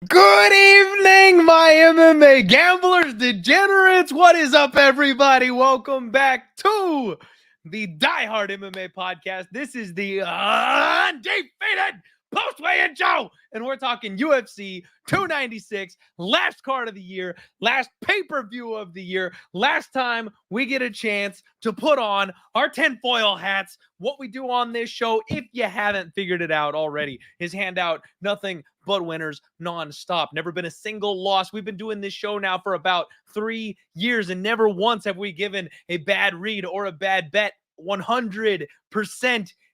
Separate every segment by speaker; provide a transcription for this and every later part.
Speaker 1: Good evening, my MMA gamblers, degenerates. What is up, everybody? Welcome back to the Die Hard MMA podcast. This is the Undefeated post-weigh-in show, and we're talking UFC 296, last card of the year, last pay-per-view of the year, last time we get a chance to put on our tinfoil hats. What we do on this show, if you haven't figured it out already, is hand out nothing but winners nonstop. Never been a single loss. We've been doing this show now for about 3 years, and never once have we given a bad read or a bad bet. 100%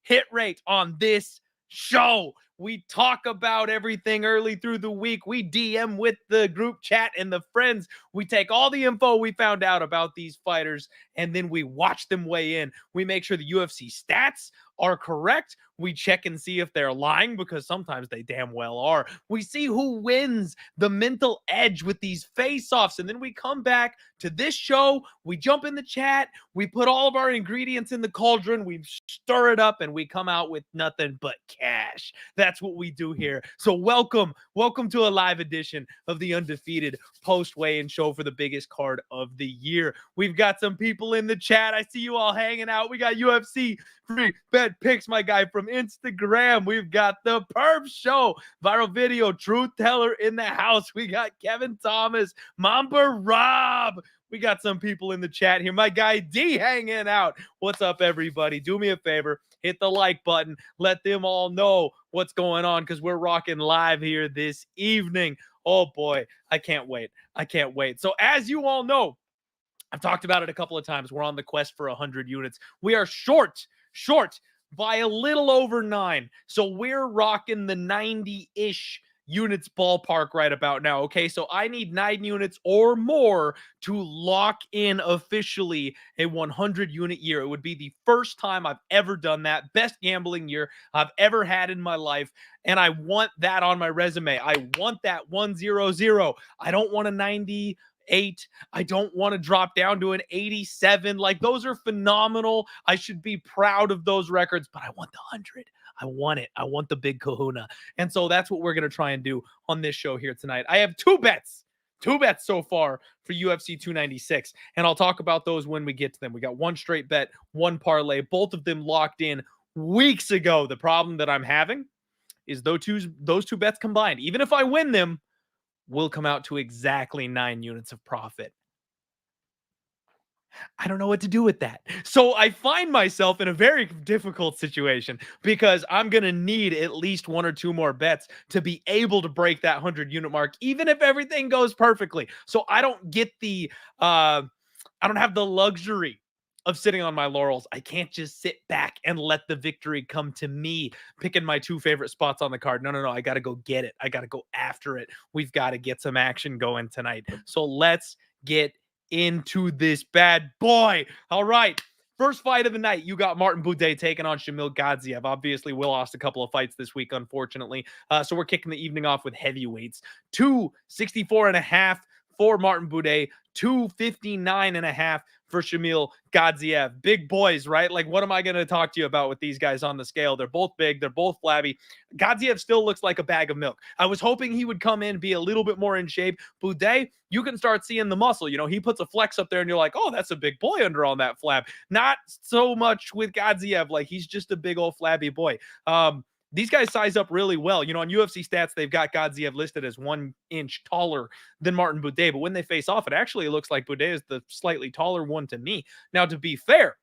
Speaker 1: hit rate on this show. We talk about everything early through the week. We DM with the group chat and the friends. We take all the info we found out about these fighters, and then we watch them weigh in. We make sure the UFC stats are correct. We check and see if they're lying, because sometimes they damn well are. We see who wins the mental edge with these face-offs, and then we come back to this show. We jump in the chat. We put all of our ingredients in the cauldron. We stir it up, and we come out with nothing but cash. That's what we do here. So welcome to a live edition of the Undefeated post-weigh-in show for the biggest card of the year. We've got some people in the chat. I see you all hanging out. We got UFC free bet picks, my guy from Instagram. We've got the Perp Show, viral video, truth teller in the house. We got Kevin Thomas, Mamba Rob. We got some people in the chat here. My guy D hanging out. What's up, everybody? Do me a favor, hit the like button. Let them all know what's going on, because we're rocking live here this evening. Oh boy, I can't wait. I can't wait. So as you all know, I've talked about it a couple of times. We're on the quest for 100 units. We are short by a little over 9. So we're rocking the 90-ish units ballpark right about now. Okay, so I need 9 units or more to lock in officially a 100 unit year. It would be the first time I've ever done that. Best gambling year I've ever had in my life. And I want that on my resume. I want that 100. I don't want a 98. I don't want to drop down to an 87. Like, those are phenomenal. I should be proud of those records, but I want the 100. I want it. I want the big kahuna. And so that's what we're going to try and do on this show here tonight. I have two bets so far for UFC 296, and I'll talk about those when we get to them. We got one straight bet, one parlay, both of them locked in weeks ago. The problem that I'm having is those two bets combined, even if I win them, will come out to exactly 9 units of profit. I don't know what to do with that. So I find myself in a very difficult situation, because I'm going to need at least 1 or 2 more bets to be able to break that 100 unit mark, even if everything goes perfectly. So I don't get I don't have the luxury of sitting on my laurels. I can't just sit back and let the victory come to me, picking my 2 favorite spots on the card. No. I got to go get it. I got to go after it. We've got to get some action going tonight. So let's get into this bad boy. All right. First fight of the night, you got Martin Buday taking on Shamil Gadzhiev. Obviously, Will lost a couple of fights this week, unfortunately. So we're kicking the evening off with heavyweights. 264.5 for Martin Buday, 259.5 for Shamil Gadzhiev. Big boys, right? Like, what am I going to talk to you about with these guys on the scale? They're both big. They're both flabby. Gadzhiev still looks like a bag of milk. I was hoping he would come in, be a little bit more in shape. Buday, you can start seeing the muscle. You know, he puts a flex up there and you're like, oh, that's a big boy under on that flab. Not so much with Gadzhiev. Like, he's just a big old flabby boy. These guys size up really well. You know, on UFC stats, they've got Gadzhiev listed as 1 inch taller than Martin Buday. But when they face off, it actually looks like Buday is the slightly taller one to me. Now, to be fair,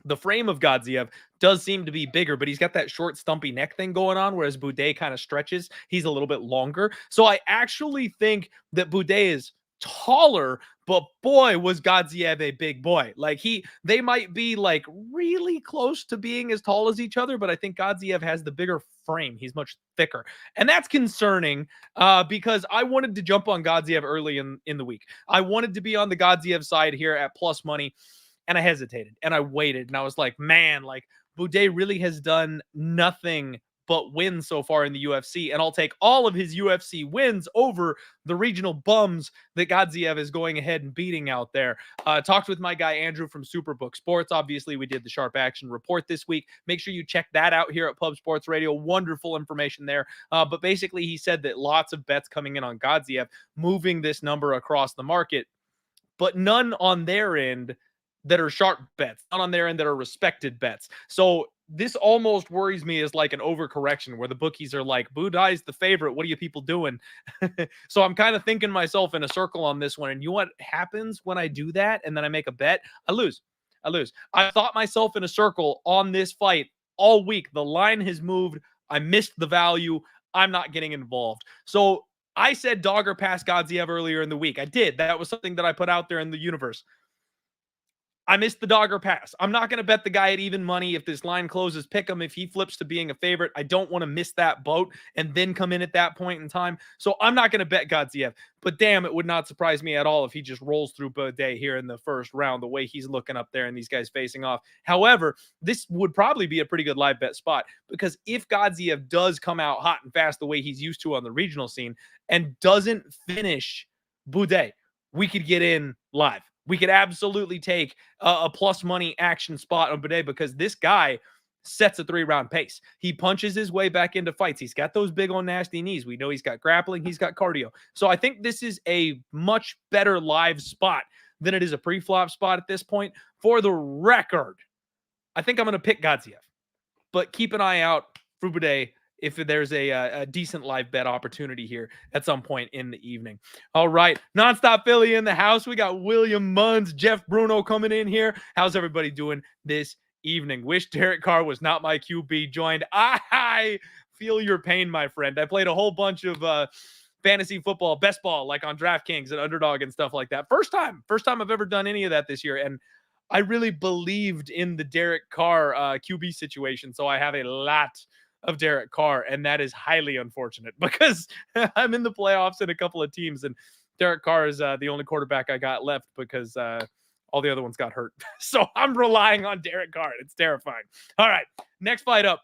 Speaker 1: The frame of Godziev does seem to be bigger, but he's got that short, stumpy neck thing going on, whereas Boudet kind of stretches. He's a little bit longer. So I actually think that Boudet is taller, but boy, was Godziev a big boy. Like they might be like really close to being as tall as each other, but I think Godziev has the bigger frame. He's much thicker. And that's concerning because I wanted to jump on Godziev early in the week. I wanted to be on the Godziev side here at plus money. And I hesitated and I waited and I was like, man, like Boudet really has done nothing but win so far in the UFC. And I'll take all of his UFC wins over the regional bums that Godziev is going ahead and beating out there. Talked with my guy Andrew from Superbook Sports. Obviously, we did the Sharp Action Report this week. Make sure you check that out here at Pub Sports Radio. Wonderful information there. But basically, he said that lots of bets coming in on Godziev, moving this number across the market, but none on their end that are sharp bets, not on their end that are respected bets. So this almost worries me as like an overcorrection where the bookies are like, Budai's the favorite. What are you people doing? So I'm kind of thinking myself in a circle on this one. And you know what happens when I do that and then I make a bet? I lose. I thought myself in a circle on this fight all week. The line has moved. I missed the value. I'm not getting involved. So I said dogger pass Godziev earlier in the week. I did. That was something that I put out there in the universe. I missed the dogger pass. I'm not going to bet the guy at even money. If this line closes, pick him. If he flips to being a favorite, I don't want to miss that boat and then come in at that point in time. So I'm not going to bet Godziev. But damn, it would not surprise me at all if he just rolls through Boudet here in the first round, the way he's looking up there and these guys facing off. However, this would probably be a pretty good live bet spot because if Godziev does come out hot and fast the way he's used to on the regional scene and doesn't finish Boudet, we could get in live. We could absolutely take a plus money action spot on Boudet because this guy sets a 3-round pace. He punches his way back into fights. He's got those big old nasty knees. We know he's got grappling. He's got cardio. So I think this is a much better live spot than it is a pre-flop spot at this point. For the record, I think I'm going to pick Godziev. But keep an eye out for Boudet if there's a decent live bet opportunity here at some point in the evening. All right, Nonstop Philly in the house. We got William Munns, Jeff Bruno coming in here. How's everybody doing this evening? Wish Derek Carr was not my QB joined. I feel your pain, my friend. I played a whole bunch of fantasy football, best ball, like on DraftKings and Underdog and stuff like that. First time I've ever done any of that this year. And I really believed in the Derek Carr QB situation. So I have a lot of Derek Carr, and that is highly unfortunate because I'm in the playoffs in a couple of teams, and Derek Carr is the only quarterback I got left because all the other ones got hurt. So I'm relying on Derek Carr. It's terrifying. All right, next fight up.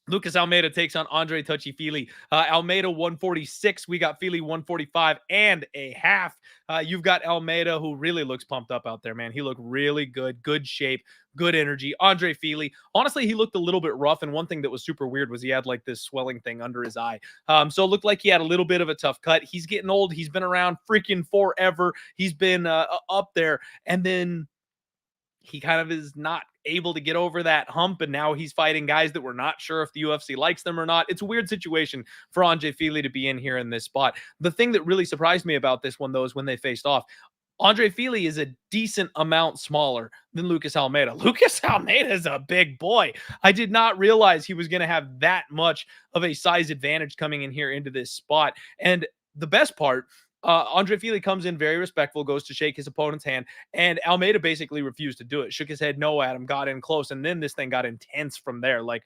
Speaker 1: Lucas Almeida takes on Andre Touchy-Fili. Almeida 146. We got Fili 145 and a half. You've got Almeida, who really looks pumped up out there, man. He looked really good, good shape, good energy. Andre Fili, honestly, he looked a little bit rough. And one thing that was super weird was he had like this swelling thing under his eye. So it looked like he had a little bit of a tough cut. He's getting old. He's been around freaking forever. He's been up there. And then he kind of is not able to get over that hump, and now he's fighting guys that we're not sure if the UFC likes them or not. It's a weird situation for Andre Fili to be in here in this spot. The thing that really surprised me about this one, though, is when they faced off. Andre Fili is a decent amount smaller than Lucas Almeida. Lucas Almeida is a big boy. I did not realize he was going to have that much of a size advantage coming in here into this spot. And the best part, Andre Fili comes in very respectful, goes to shake his opponent's hand, and Almeida basically refused to do it. Shook his head no at him, got in close, and then this thing got intense from there. Like,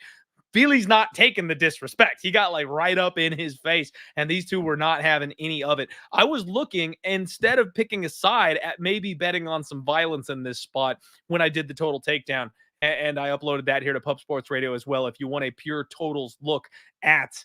Speaker 1: Fili's not taking the disrespect. He got like right up in his face, and these two were not having any of it. I was looking, instead of picking a side, at maybe betting on some violence in this spot when I did the total takedown, and I uploaded that here to Pub Sports Radio as well. If you want a pure totals look at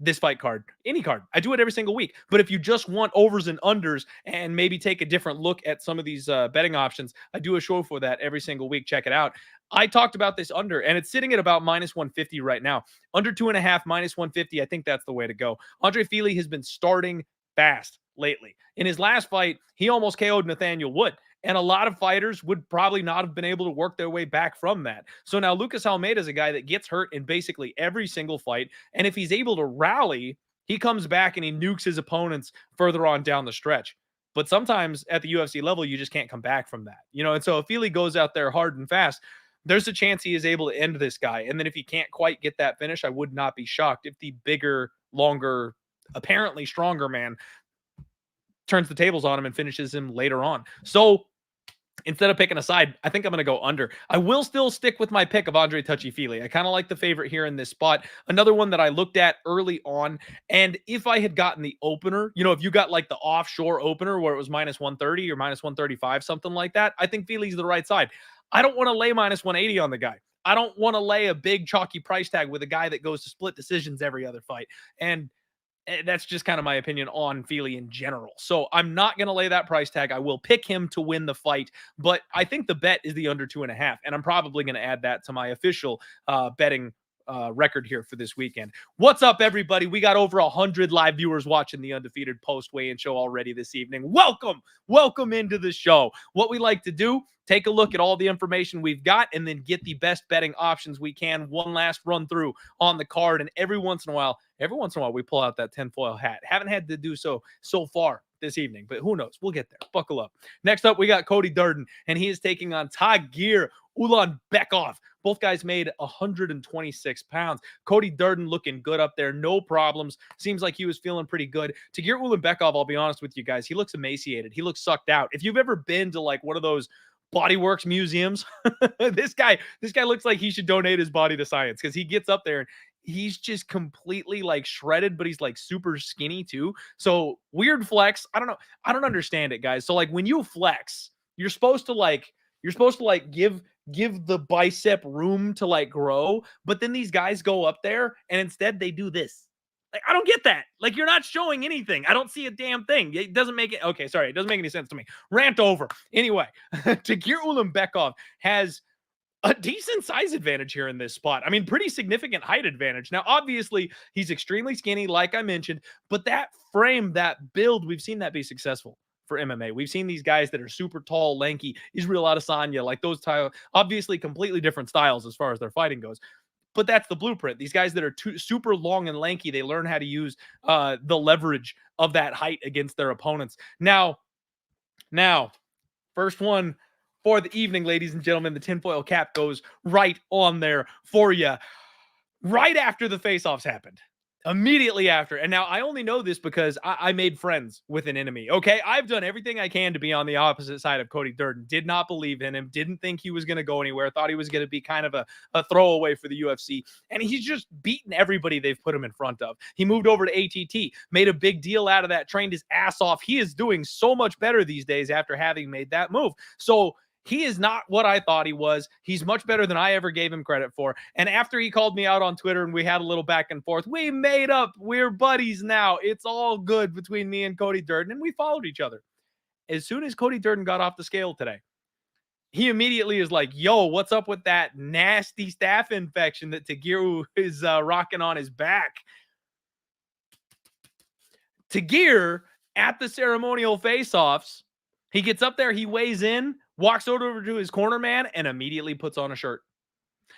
Speaker 1: this fight card, any card, I do it every single week. But if you just want overs and unders and maybe take a different look at some of these betting options, I do a show for that every single week. Check it out. I talked about this under, and it's sitting at about minus 150 right now. Under 2.5, minus 150. I think that's the way to go. Andre Fili has been starting fast lately. In his last fight, he almost KO'd Nathaniel Wood. And a lot of fighters would probably not have been able to work their way back from that. So now Lucas Almeida is a guy that gets hurt in basically every single fight. And if he's able to rally, he comes back and he nukes his opponents further on down the stretch. But sometimes at the UFC level, you just can't come back from that, And so if Fili goes out there hard and fast, there's a chance he is able to end this guy. And then if he can't quite get that finish, I would not be shocked if the bigger, longer, apparently stronger man turns the tables on him and finishes him later on. So instead of picking a side, I think I'm going to go under. I will still stick with my pick of Andre Touchy-Fili. I kind of like the favorite here in this spot. Another one that I looked at early on, and if I had gotten the opener, if you got like the offshore opener where it was minus 130 or minus 135, something like that, I think Fili's the right side. I don't want to lay minus 180 on the guy. I don't want to lay a big chalky price tag with a guy that goes to split decisions every other fight. And that's just kind of my opinion on Fili in general. So I'm not going to lay that price tag. I will pick him to win the fight, but I think the bet is the under 2.5. And I'm probably going to add that to my official betting record here for this weekend. What's up, everybody? We got over 100 live viewers watching the Undefeated post weigh-in show already this evening. Welcome into the show. What we like to do, take a look at all the information we've got and then get the best betting options we can. One last run through on the card. And every once in a while, we pull out that tinfoil hat. Haven't had to do so far this evening, but who knows? We'll get there. Buckle up. Next up, we got Cody Durden, and he is taking on Tagir Ulanbekov. Both guys made 126 pounds. Cody Durden looking good up there. No problems. Seems like he was feeling pretty good. Tagir Ulanbekov, I'll be honest with you guys, he looks emaciated. He looks sucked out. If you've ever been to like one of those Bodyworks museums, this guy looks like he should donate his body to science, because he gets up there and he's just completely like shredded, but he's like super skinny too. So weird flex. I don't understand it, guys. So like when you flex, you're supposed to give the bicep room to like grow, but then these guys go up there and instead they do this. Like, I don't get that. Like, you're not showing anything. I don't see a damn thing. It doesn't make it. Okay, sorry. It doesn't make any sense to me. Rant over. Anyway, Tagir Ulanbekov has a decent size advantage here in this spot. I mean, pretty significant height advantage. Now, obviously, he's extremely skinny, like I mentioned, but that frame, that build, we've seen that be successful for MMA. We've seen these guys that are super tall, lanky, Israel Adesanya, like those obviously completely different styles as far as their fighting goes. But that's the blueprint. These guys that are super long and lanky, they learn how to use the leverage of that height against their opponents. Now, first one for the evening, ladies and gentlemen. The tinfoil cap goes right on there for you. Right after the face-offs happened. Immediately after. And now I only know this because I made friends with an enemy. Okay. I've done everything I can to be on the opposite side of Cody Durden. Did not believe in him. Didn't think he was going to go anywhere. Thought he was going to be kind of a throwaway for the UFC. And he's just beaten everybody they've put him in front of. He moved over to ATT, made a big deal out of that, trained his ass off. He is doing so much better these days after having made that move. So he is not what I thought he was. He's much better than I ever gave him credit for. And after he called me out on Twitter and we had a little back and forth, we made up. We're buddies now. It's all good between me and Cody Durden, and we followed each other. As soon as Cody Durden got off the scale today, he immediately is like, yo, what's up with that nasty staph infection that Tagir is rocking on his back? Tagir, at the ceremonial face-offs, he gets up there, he weighs in, walks over to his corner man, and immediately puts on a shirt.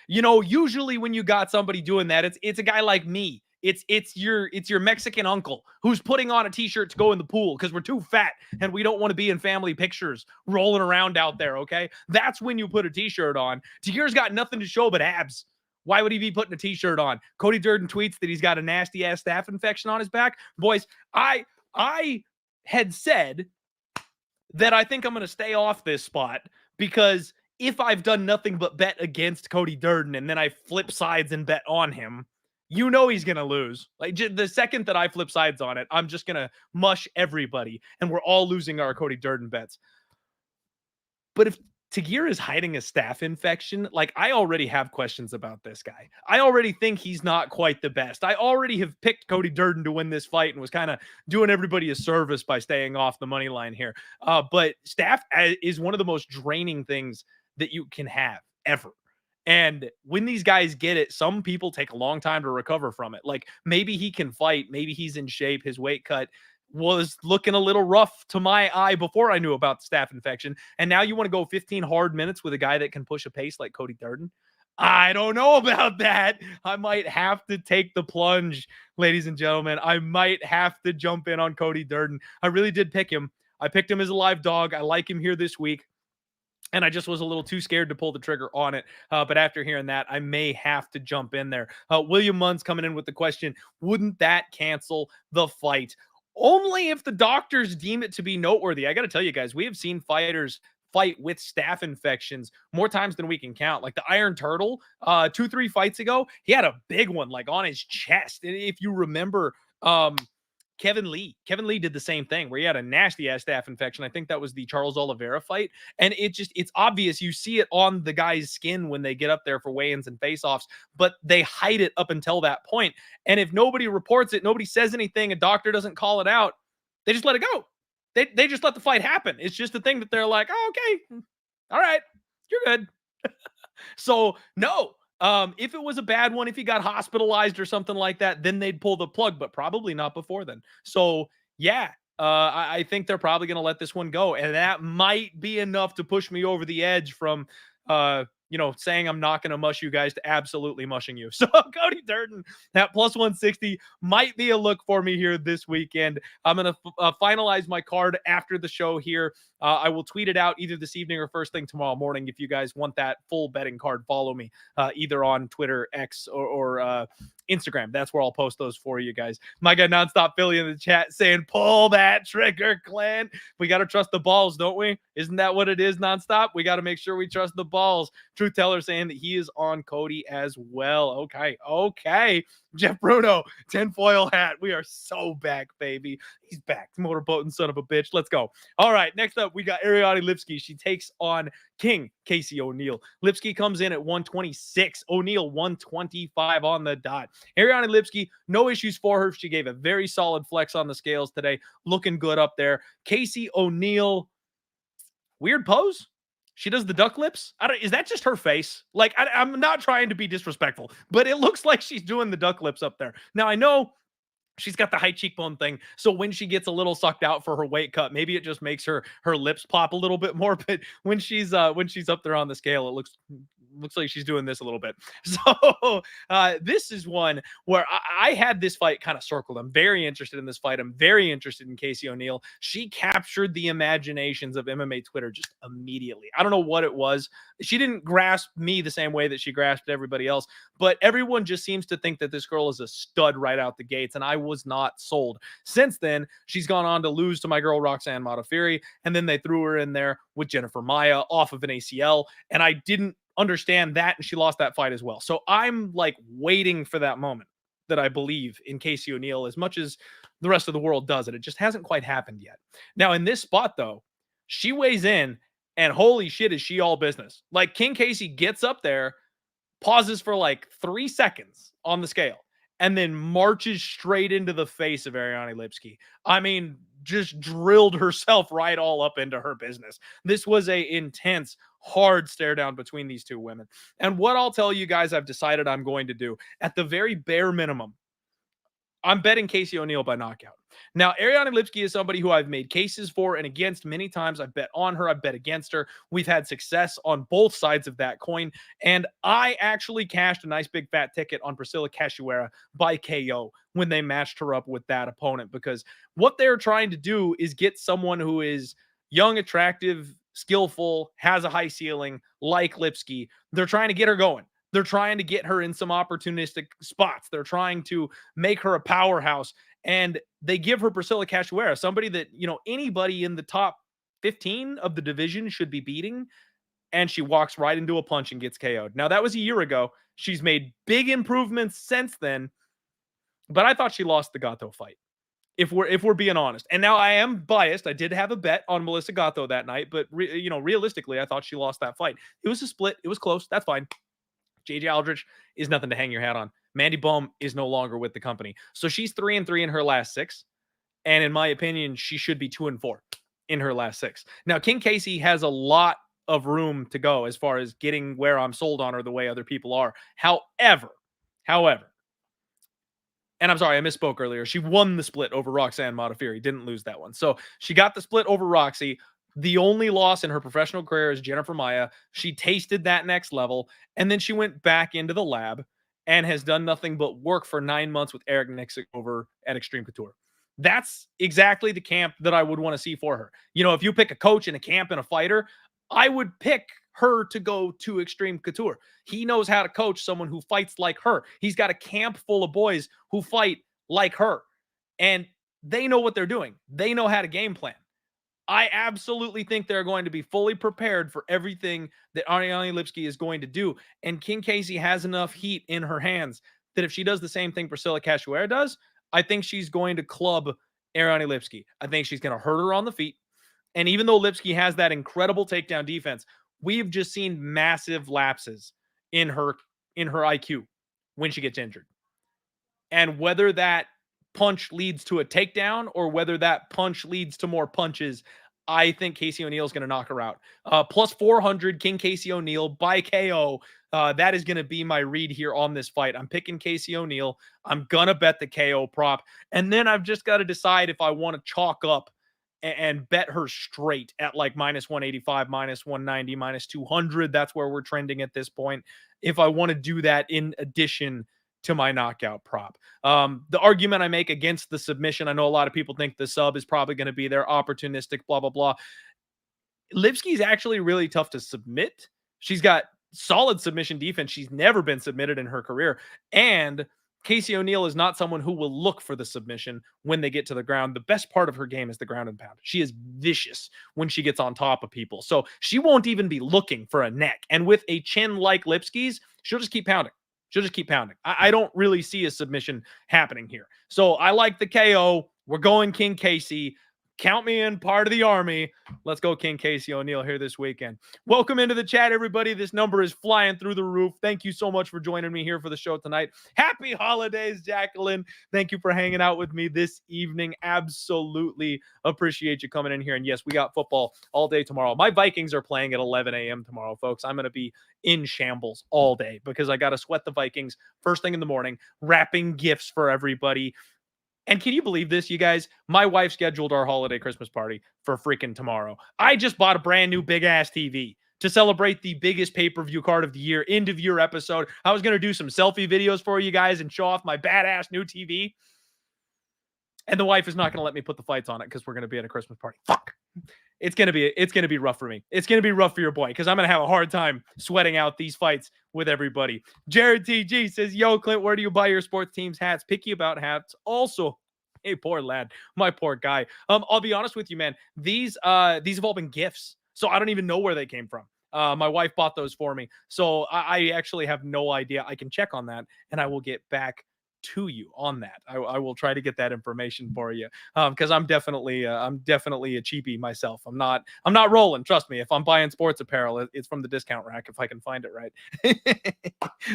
Speaker 1: Usually when you got somebody doing that, it's a guy like me. It's your Mexican uncle who's putting on a t-shirt to go in the pool because we're too fat and we don't want to be in family pictures rolling around out there, okay? That's when you put a t-shirt on. Tagir's got nothing to show but abs. Why would he be putting a t-shirt on? Cody Durden tweets that he's got a nasty-ass staph infection on his back. Boys, I had said that I think I'm going to stay off this spot because if I've done nothing but bet against Cody Durden and then I flip sides and bet on him, he's going to lose. Like the second that I flip sides on it, I'm just going to mush everybody and we're all losing our Cody Durden bets. But if Tagir is hiding a staph infection, like I already have questions about this guy. I already think he's not quite the best. I already have picked Cody Durden to win this fight and was kind of doing everybody a service by staying off the money line here. But staph is one of the most draining things that you can have ever. And when these guys get it, some people take a long time to recover from it. Like maybe he can fight. Maybe he's in shape. His weight cut was looking a little rough to my eye before I knew about the staph infection. And now you want to go 15 hard minutes with a guy that can push a pace like Cody Durden? I don't know about that. I might have to take the plunge, ladies and gentlemen. I might have to jump in on Cody Durden. I really did pick him. I picked him as a live dog. I like him here this week. And I just was a little too scared to pull the trigger on it. But after hearing that, I may have to jump in there. William Munn's coming in with the question, wouldn't that cancel the fight? Only if the doctors deem it to be noteworthy. I got to tell you guys, we have seen fighters fight with staph infections more times than we can count. Like the Iron Turtle, 2-3 fights ago, he had a big one like on his chest. And if you remember, Kevin Lee did the same thing where he had a nasty ass staph infection. I think that was the Charles Oliveira fight. And it's obvious. You see it on the guy's skin when they get up there for weigh-ins and face-offs, but they hide it up until that point. And if nobody reports it, nobody says anything, a doctor doesn't call it out, they just let it go. They just let the fight happen. It's just a thing that they're like, oh, okay, all right, you're good. So no, if it was a bad one, if he got hospitalized or something like that, then they'd pull the plug, but probably not before then. So yeah, I think they're probably going to let this one go. And that might be enough to push me over the edge from, saying I'm not going to mush you guys to absolutely mushing you. So Cody Durden, that plus 160 might be a look for me here this weekend. I'm going to finalize my card after the show here. I will tweet it out either this evening or first thing tomorrow morning. If you guys want that full betting card, follow me either on Twitter, X, or Instagram. That's where I'll post those for you guys. My guy Nonstop Philly in the chat saying, pull that trigger, clan. We got to trust the balls, don't we? Isn't that what it is, Nonstop? We got to make sure we trust the balls. Truth Teller saying that he is on Cody as well. Okay. Jeff Bruno, tinfoil hat. We are so back, baby. He's back. Motorboating son of a bitch. Let's go. All right, next up, we got Ariane Lipski. She takes on King Casey O'Neill. Lipski comes in at 126. O'Neill 125 on the dot. Ariane Lipski, no issues for her. She gave a very solid flex on the scales today. Looking good up there. Casey O'Neill, weird pose. She does the duck lips. Is that just her face? Like, I'm not trying to be disrespectful, but it looks like she's doing the duck lips up there. Now, I know she's got the high cheekbone thing, so when she gets a little sucked out for her weight cut, maybe it just makes her lips pop a little bit more. But when she's up there on the scale, it looks like she's doing this a little bit. So this is one where I had this fight kind of circled. I'm very interested in this fight. I'm very interested in Casey O'Neill. She captured the imaginations of MMA Twitter just immediately. I don't know what it was. She didn't grasp me the same way that she grasped everybody else, but everyone just seems to think that this girl is a stud right out the gates, and I was not sold. Since then, she's gone on to lose to my girl Roxanne Modafferi, and then they threw her in there with Jennifer Maia off of an ACL, and I didn't understand that, and she lost that fight as well. So I'm like waiting for that moment that I believe in Casey O'Neill as much as the rest of the world does it. It just hasn't quite happened yet. Now in this spot though, she weighs in and holy shit is she all business. Like King Casey gets up there, pauses for like 3 seconds on the scale, and then marches straight into the face of Ariane Lipski. I mean, just drilled herself right all up into her business. This was a intense, hard stare down between these two women. And what I'll tell you guys, I've decided I'm going to do at the very bare minimum, I'm betting Casey O'Neill by knockout. Now, Ariane Lipski is somebody who I've made cases for and against many times. I've bet on her. I've bet against her. We've had success on both sides of that coin. And I actually cashed a nice big fat ticket on Priscilla Cachoeira by KO when they matched her up with that opponent, because what they're trying to do is get someone who is young, attractive, skillful, has a high ceiling like Lipski. They're trying to get her going. They're trying to get her in some opportunistic spots. They're trying to make her a powerhouse. And they give her Priscilla Cachoeira, somebody that, anybody in the top 15 of the division should be beating. And she walks right into a punch and gets KO'd. Now, that was a year ago. She's made big improvements since then. But I thought she lost the Gatto fight, if we're being honest. And now I am biased. I did have a bet on Melissa Gatto that night. But, realistically, I thought she lost that fight. It was a split. It was close. That's fine. JJ Aldrich is nothing to hang your hat on. Mandy Bohm is no longer with the company. So she's 3-3 in her last 6. And in my opinion, she should be 2-4 in her last 6. Now, King Casey has a lot of room to go as far as getting where I'm sold on her the way other people are. However, and I'm sorry, I misspoke earlier. She won the split over Roxanne Modafferi. Didn't lose that one. So she got the split over Roxy. The only loss in her professional career is Jennifer Maia. She tasted that next level, and then she went back into the lab and has done nothing but work for 9 months with Eric Nixick over at Extreme Couture. That's exactly the camp that I would want to see for her. You know, if you pick a coach and a camp and a fighter, I would pick her to go to Extreme Couture. He knows how to coach someone who fights like her. He's got a camp full of boys who fight like her, and they know what they're doing. They know how to game plan. I absolutely think they're going to be fully prepared for everything that Ariane Lipski is going to do. And King Casey has enough heat in her hands that if she does the same thing Priscilla Cachoeira does, I think she's going to club Ariane Lipski. I think she's going to hurt her on the feet. And even though Lipski has that incredible takedown defense, we've just seen massive lapses in her IQ when she gets injured. And whether that punch leads to a takedown or whether that punch leads to more punches, I think Casey O'Neill is going to knock her out. Plus 400, King Casey O'Neill by KO. That is going to be my read here on this fight. I'm picking Casey O'Neill. I'm going to bet the KO prop. And then I've just got to decide if I want to chalk up and bet her straight at like minus 185, minus 190, minus 200. That's where we're trending at this point. If I want to do that in addition to my knockout prop. The argument I make against the submission, I know a lot of people think the sub is probably going to be there, opportunistic, blah, blah, blah. Lipski's actually really tough to submit. She's got solid submission defense. She's never been submitted in her career. And Casey O'Neill is not someone who will look for the submission when they get to the ground. The best part of her game is the ground and pound. She is vicious when she gets on top of people. So she won't even be looking for a neck. And with a chin like Lipski's, she'll just keep pounding. She'll just keep pounding. I don't really see a submission happening here. So I like the KO. We're going King Casey. Count me in, part of the army. Let's go King Casey O'Neill here this weekend. Welcome into the chat, everybody. This number is flying through the roof. Thank you so much for joining me here for the show tonight. Happy holidays, Jacqueline. Thank you for hanging out with me this evening. Absolutely appreciate you coming in here. And yes, we got football all day tomorrow. My Vikings are playing at 11 a.m. tomorrow, folks. I'm going to be in shambles all day because I got to sweat the Vikings first thing in the morning, wrapping gifts for everybody. And can you believe this, you guys? My wife scheduled our holiday Christmas party for freaking tomorrow. I just bought a brand new big-ass TV to celebrate the biggest pay-per-view card of the year, end-of-year episode. I was going to do some selfie videos for you guys and show off my badass new TV. And the wife is not going to let me put the fights on it because we're going to be at a Christmas party. Fuck. It's going to be rough for me. It's going to be rough for your boy because I'm going to have a hard time sweating out these fights with everybody. Jared TG says, yo, Clint, where do you buy your sports teams hats? Picky about hats. Also, hey, poor lad, my poor guy. I'll be honest with you, man. These have all been gifts. So I don't even know where they came from. My wife bought those for me. So I actually have no idea. I can check on that and I will get back to you on that. I will try to get that information for you because I'm definitely a cheapie myself. I'm not rolling. Trust me. If I'm buying sports apparel, it's from the discount rack if I can find it right.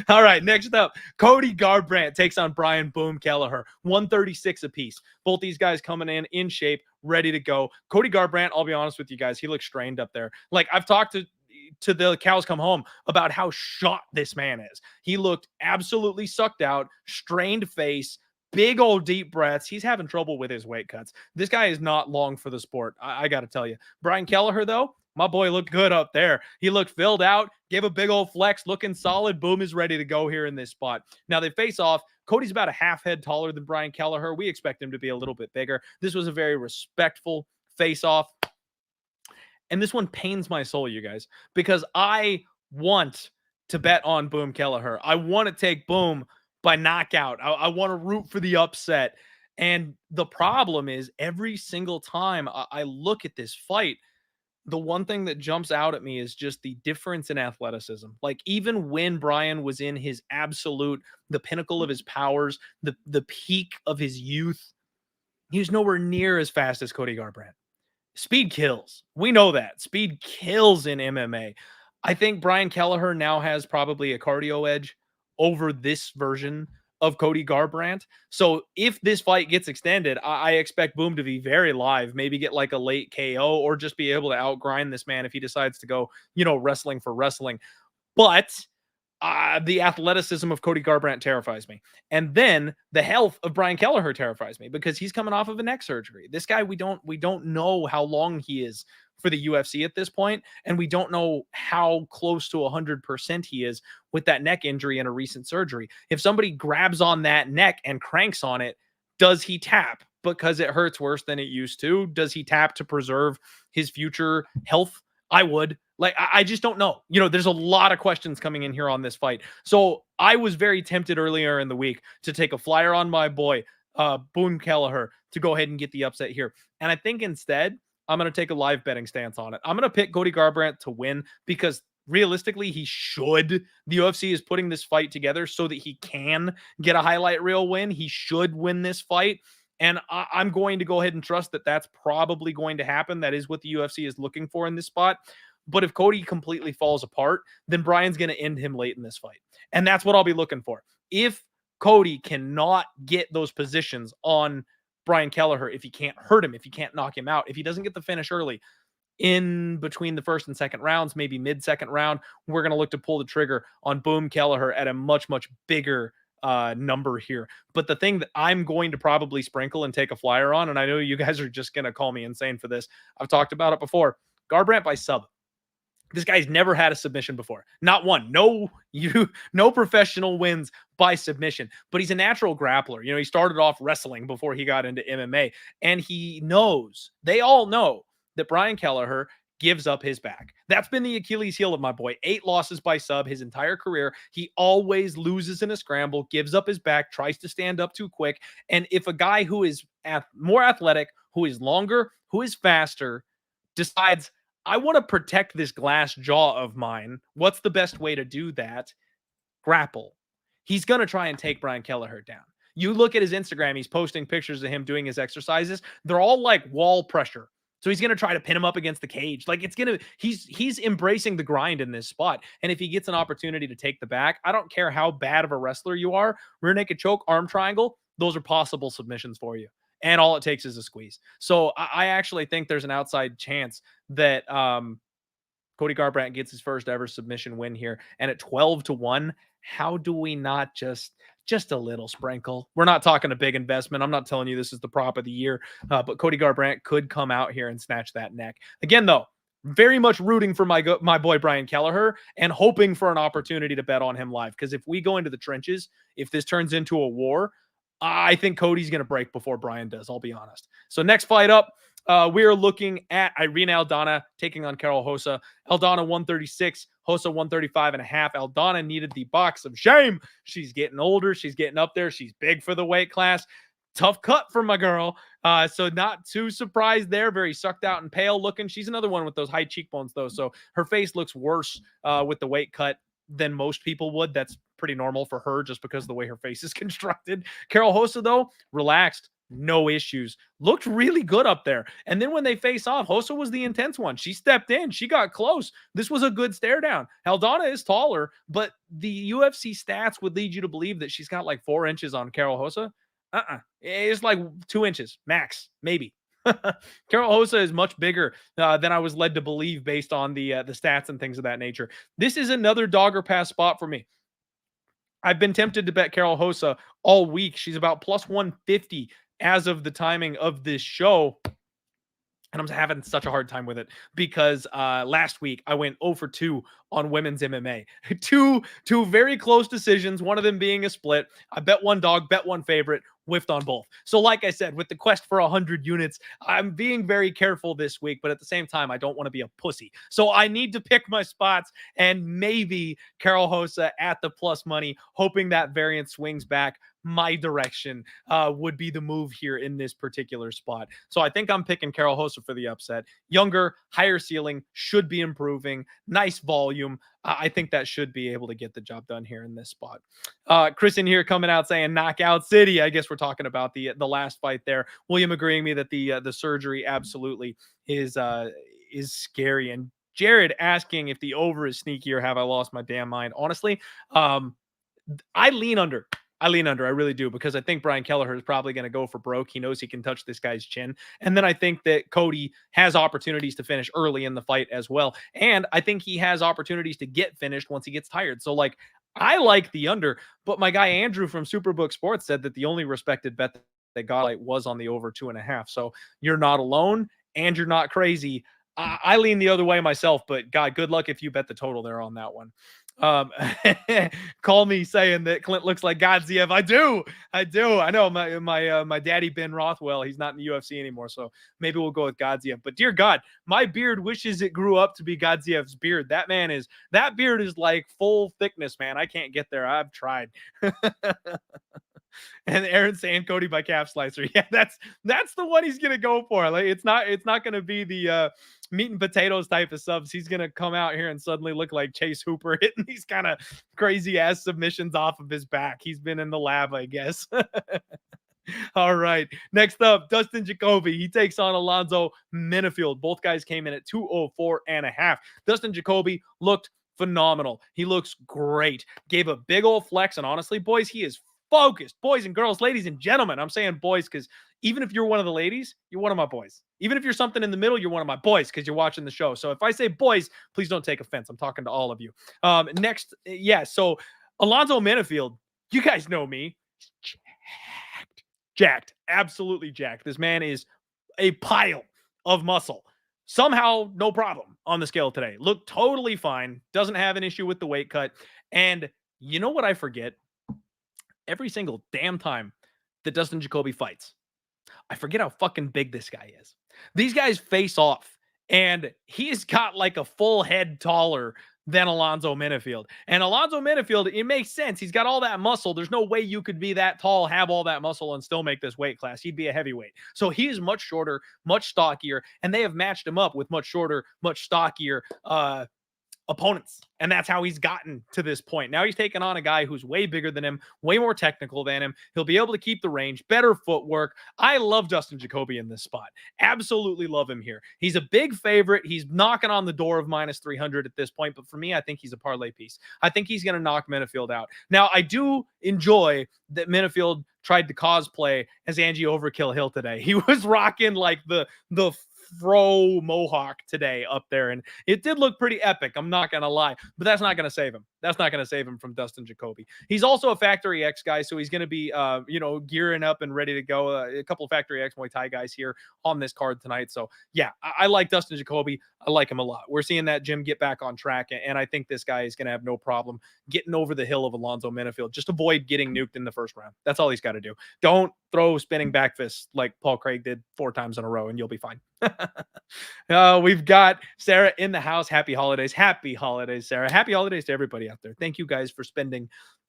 Speaker 1: All right. Next up, Cody Garbrandt takes on Brian Boom Kelleher. 136 apiece. Both these guys coming in shape, ready to go. Cody Garbrandt, I'll be honest with you guys, he looks strained up there. Like I've talked to the cows come home about how shot this man is. He looked absolutely sucked out, strained face, big old deep breaths. He's having trouble with his weight cuts. This guy is not long for the sport. I got to tell you. Brian Kelleher, though, my boy looked good up there. He looked filled out, gave a big old flex, looking solid. Boom is ready to go here in this spot. Now they face off. Cody's about a half head taller than Brian Kelleher. We expect him to be a little bit bigger. This was a very respectful face-off. And this one pains my soul, you guys, because I want to bet on Boom Kelleher. I want to take Boom by knockout. I want to root for the upset. And the problem is every single time I look at this fight, the one thing that jumps out at me is just the difference in athleticism. Like even when Brian was in his absolute, the pinnacle of his powers, the peak of his youth, he was nowhere near as fast as Cody Garbrandt. Speed kills. We know that. Speed kills in MMA. I think Brian Kelleher now has probably a cardio edge over this version of Cody Garbrandt. So if this fight gets extended, I expect Boom to be very live, maybe get like a late KO or just be able to outgrind this man if he decides to go, wrestling for wrestling. But the athleticism of Cody Garbrandt terrifies me. And then the health of Brian Kelleher terrifies me because he's coming off of a neck surgery. This guy, we don't know how long he is for the UFC at this point, and we don't know how close to 100% he is with that neck injury and a recent surgery. If somebody grabs on that neck and cranks on it, does he tap? because it hurts worse than it used to. Does he tap to preserve his future health? I would. Like, I just don't know. There's a lot of questions coming in here on this fight. So I was very tempted earlier in the week to take a flyer on my boy, Boone Kelleher, to go ahead and get the upset here. And I think instead, I'm going to take a live betting stance on it. I'm going to pick Cody Garbrandt to win because realistically, he should. The UFC is putting this fight together so that he can get a highlight reel win. He should win this fight. And I'm going to go ahead and trust that that's probably going to happen. That is what the UFC is looking for in this spot. But if Cody completely falls apart, then Brian's going to end him late in this fight. And that's what I'll be looking for. If Cody cannot get those positions on Brian Kelleher, if he can't hurt him, if he can't knock him out, if he doesn't get the finish early, in between the first and second rounds, maybe mid-second round, we're going to look to pull the trigger on Boone Kelleher at a much, much bigger number here. But the thing that I'm going to probably sprinkle and take a flyer on, and I know you guys are just going to call me insane for this, I've talked about it before, Garbrandt by sub. This guy's never had a submission before. Not one. No professional wins by submission. But he's a natural grappler. He started off wrestling before he got into MMA. And they all know that Brian Kelleher gives up his back. That's been the Achilles heel of my boy. 8 losses by sub his entire career. He always loses in a scramble, gives up his back, tries to stand up too quick. And if a guy who is more athletic, who is longer, who is faster, decides, I want to protect this glass jaw of mine, what's the best way to do that? Grapple. He's going to try and take Brian Kelleher down. You look at his Instagram, he's posting pictures of him doing his exercises. They're all like wall pressure. So he's going to try to pin him up against the cage. Like he's embracing the grind in this spot. And if he gets an opportunity to take the back, I don't care how bad of a wrestler you are, rear naked choke, arm triangle, those are possible submissions for you. And all it takes is a squeeze. So I actually think there's an outside chance that Cody Garbrandt gets his first ever submission win here. And at 12-1, how do we not just a little sprinkle? We're not talking a big investment. I'm not telling you this is the prop of the year, but Cody Garbrandt could come out here and snatch that neck. Again, though, very much rooting for my boy Brian Kelleher and hoping for an opportunity to bet on him live. Because if we go into the trenches, if this turns into a war, I think Cody's going to break before Brian does, I'll be honest. So next fight up, we are looking at Irene Aldana taking on Karol Rosa. Aldana 136, Rosa 135.5. Aldana needed the box of shame. She's getting older. She's getting up there. She's big for the weight class. Tough cut for my girl. So not too surprised there. Very sucked out and pale looking. She's another one with those high cheekbones, though. So her face looks worse with the weight cut than most people would. That's pretty normal for her just because of the way her face is constructed. Karol Rosa, though, relaxed. No issues. Looked really good up there. And then when they face off, Rosa was the intense one. She stepped in. She got close. This was a good stare down. Aldana is taller, but the UFC stats would lead you to believe that she's got like 4 inches on Karol Rosa. It's like 2 inches max, maybe. Karol Rosa is much bigger than I was led to believe based on the stats and things of that nature. This is another dogger pass spot for me. I've been tempted to bet Karol Rosa all week. She's about plus 150 as of the timing of this show. And I'm having such a hard time with it because last week I went 0 for 2 on women's MMA. Two very close decisions, one of them being a split. I bet one dog, bet one favorite, whiffed on both. So like I said, with the quest for 100 units, I'm being very careful this week, but at the same time, I don't want to be a pussy. So I need to pick my spots, and maybe Karol Rosa at the plus money, hoping that variance swings back my direction would be the move here in this particular spot. So I think I'm picking Karol Rosa for the upset. Younger, higher ceiling, should be improving, nice volume. I think that should be able to get the job done here in this spot. Chris in here coming out saying Knockout City. I guess we're talking about the last fight there. William agreeing me that the surgery absolutely is scary. And Jared asking if the over is sneaky or have I lost my damn mind. Honestly, I lean under. I really do, because I think Brian Kelleher is probably going to go for broke. He knows he can touch this guy's chin. And then I think that Cody has opportunities to finish early in the fight as well. And I think he has opportunities to get finished once he gets tired. So, like, I like the under, but my guy Andrew from Superbook Sports said that the only respected bet that they got was on the over 2.5. So you're not alone and you're not crazy. I lean the other way myself, but God, good luck if you bet the total there on that one. Um, call me saying that Clint looks like Godziev. I do. I know my daddy Ben Rothwell. He's not in the UFC anymore, so maybe we'll go with Godziev. But dear God, my beard wishes it grew up to be Godziev's beard. That beard is like full thickness, man. I can't get there. I've tried. And Aaron saying Cody by Calf Slicer. Yeah, that's the one he's gonna go for. Like it's not gonna be the meat and potatoes type of subs. He's gonna come out here and suddenly look like Chase Hooper hitting these kind of crazy ass submissions off of his back. He's been in the lab, I guess. All right. Next up, Dustin Jacoby. He takes on Alonzo Menifield. Both guys came in at 204.5. Dustin Jacoby looked phenomenal. He looks great. Gave a big old flex. And honestly, boys, he is focused. Boys and girls, ladies and gentlemen. I'm saying boys because even if you're one of the ladies, you're one of my boys. Even if you're something in the middle, you're one of my boys because you're watching the show. So if I say boys, please don't take offense. I'm talking to all of you. Next, yeah. So Alonzo Menifield, you guys know me. Jacked, absolutely jacked. This man is a pile of muscle. Somehow, no problem on the scale today. Looked totally fine. Doesn't have an issue with the weight cut. And you know what I forget? Every single damn time that Dustin Jacoby fights, I forget how fucking big this guy is. These guys face off, and he's got like a full head taller than Alonzo Menifield. And Alonzo Menifield, it makes sense. He's got all that muscle. There's no way you could be that tall, have all that muscle, and still make this weight class. He'd be a heavyweight. So he is much shorter, much stockier, and they have matched him up with much shorter, much stockier opponents. And that's how he's gotten to this point. Now he's taking on a guy who's way bigger than him, way more technical than him. He'll be able to keep the range, better footwork. I love Dustin Jacoby in this spot. Absolutely love him here. He's a big favorite. He's knocking on the door of minus 300 at this point. But for me, I think he's a parlay piece. I think he's going to knock Menifield out. Now, I do enjoy that Menifield tried to cosplay as Angie Overkill Hill today. He was rocking like the fro mohawk today up there, and it did look pretty epic. I'm not gonna lie, but that's not gonna save him. That's not gonna save him from Dustin Jacoby. He's also a Factory X guy, so he's gonna be gearing up and ready to go. A couple of Factory X Muay Thai guys here on this card tonight. So yeah, I like Dustin Jacoby. I like him a lot. We're seeing that gym get back on track, and I think this guy is gonna have no problem getting over the hill of Alonzo Menifield. Just avoid getting nuked in the first round. That's all he's got to do. Don't throw spinning back fists like Paul Craig did 4 times in a row, and you'll be fine. We've got Sarah in the house. Happy holidays. Happy holidays, Sarah. Happy holidays to everybody out there. Thank you guys for spending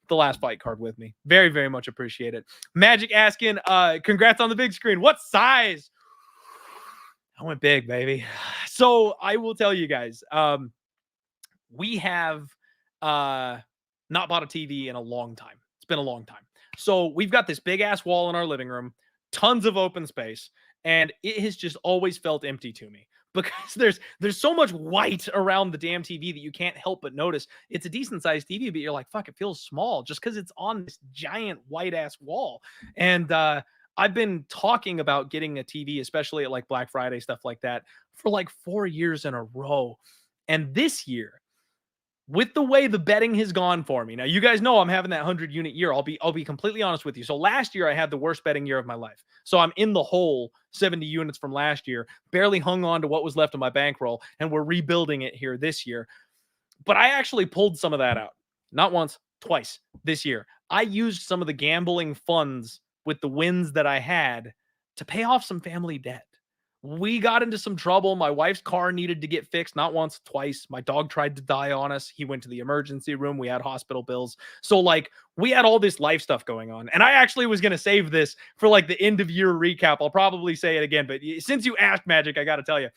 Speaker 1: the last fight card with me. Very, very much appreciate it. Magic asking, congrats on the big screen. What size? I went big, baby. So I will tell you guys, we have not bought a TV in a long time. It's been a long time. So we've got this big ass wall in our living room, tons of open space, and it has just always felt empty to me because there's so much white around the damn TV that you can't help but notice. It's a decent sized TV, but you're like, fuck, it feels small just because it's on this giant white ass wall. And I've been talking about getting a TV, especially at like Black Friday, stuff like that, for like 4 years in a row. And this year, with the way the betting has gone for me. Now, you guys know I'm having that 100 unit year. I'll be completely honest with you. So last year I had the worst betting year of my life. So I'm in the hole 70 units from last year, barely hung on to what was left of my bankroll, and we're rebuilding it here this year. But I actually pulled some of that out. Not once, twice this year. I used some of the gambling funds with the wins that I had to pay off some family debt. We got into some trouble. My wife's car needed to get fixed, not once, twice. My dog tried to die on us. He went to the emergency room. We had hospital bills. So like we had all this life stuff going on. And I actually was going to save this for like the end of year recap. I'll probably say it again, but since you asked, Magic, I got to tell you.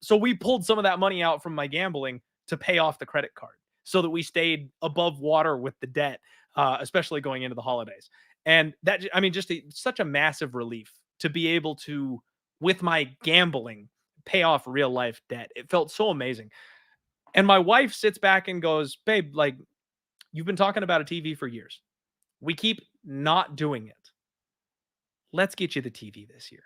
Speaker 1: So we pulled some of that money out from my gambling to pay off the credit card so that we stayed above water with the debt, especially going into the holidays. And that, I mean, just such a massive relief to be able to, with my gambling, pay off real life debt. It felt so amazing. And my wife sits back and goes, babe, like, you've been talking about a TV for years. We keep not doing it. Let's get you the TV this year.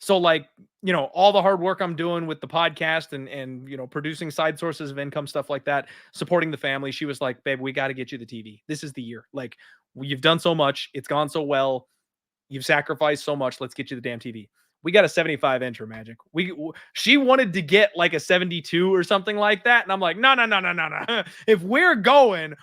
Speaker 1: So like, you know, all the hard work I'm doing with the podcast and you know, producing side sources of income, stuff like that, supporting the family. She was like, babe, we got to get you the TV. This is the year. Like, you've done so much. It's gone so well. You've sacrificed so much. Let's get you the damn TV. We got a 75 incher, Magic. She wanted to get like a 72 or something like that, and I'm like, no, no, no, no, no, no. If we're going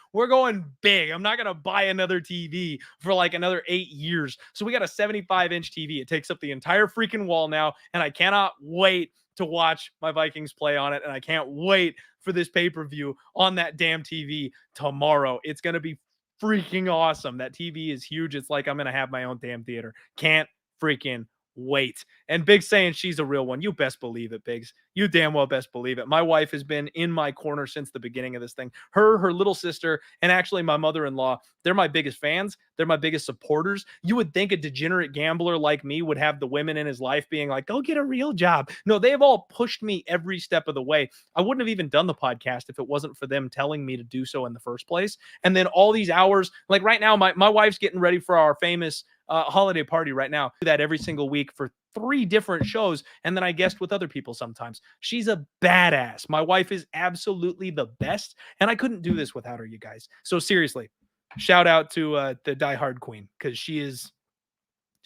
Speaker 1: big. I'm not gonna buy another TV for like another 8 years. So we got a 75-inch TV. It takes up the entire freaking wall now, and I cannot wait to watch my Vikings play on it, and I can't wait for this pay-per-view on that damn TV tomorrow. It's gonna be freaking awesome. That TV is huge. It's like I'm gonna have my own damn theater. Can't freaking wait. And Big's saying she's a real one. You best believe it, Biggs. You damn well best believe it. My wife has been in my corner since the beginning of this thing. Her little sister, and actually my mother-in-law, they're my biggest fans. They're my biggest supporters. You would think a degenerate gambler like me would have the women in his life being like, go get a real job. No, they've all pushed me every step of the way. I wouldn't have even done the podcast if it wasn't for them telling me to do so in the first place. And then all these hours, like right now, my wife's getting ready for our famous holiday party right now. I do that every single week for 3 different shows, and then I guest with other people sometimes. She's a badass. My wife is absolutely the best, and I couldn't do this without her, you guys. So seriously, shout out to the diehard queen, because she is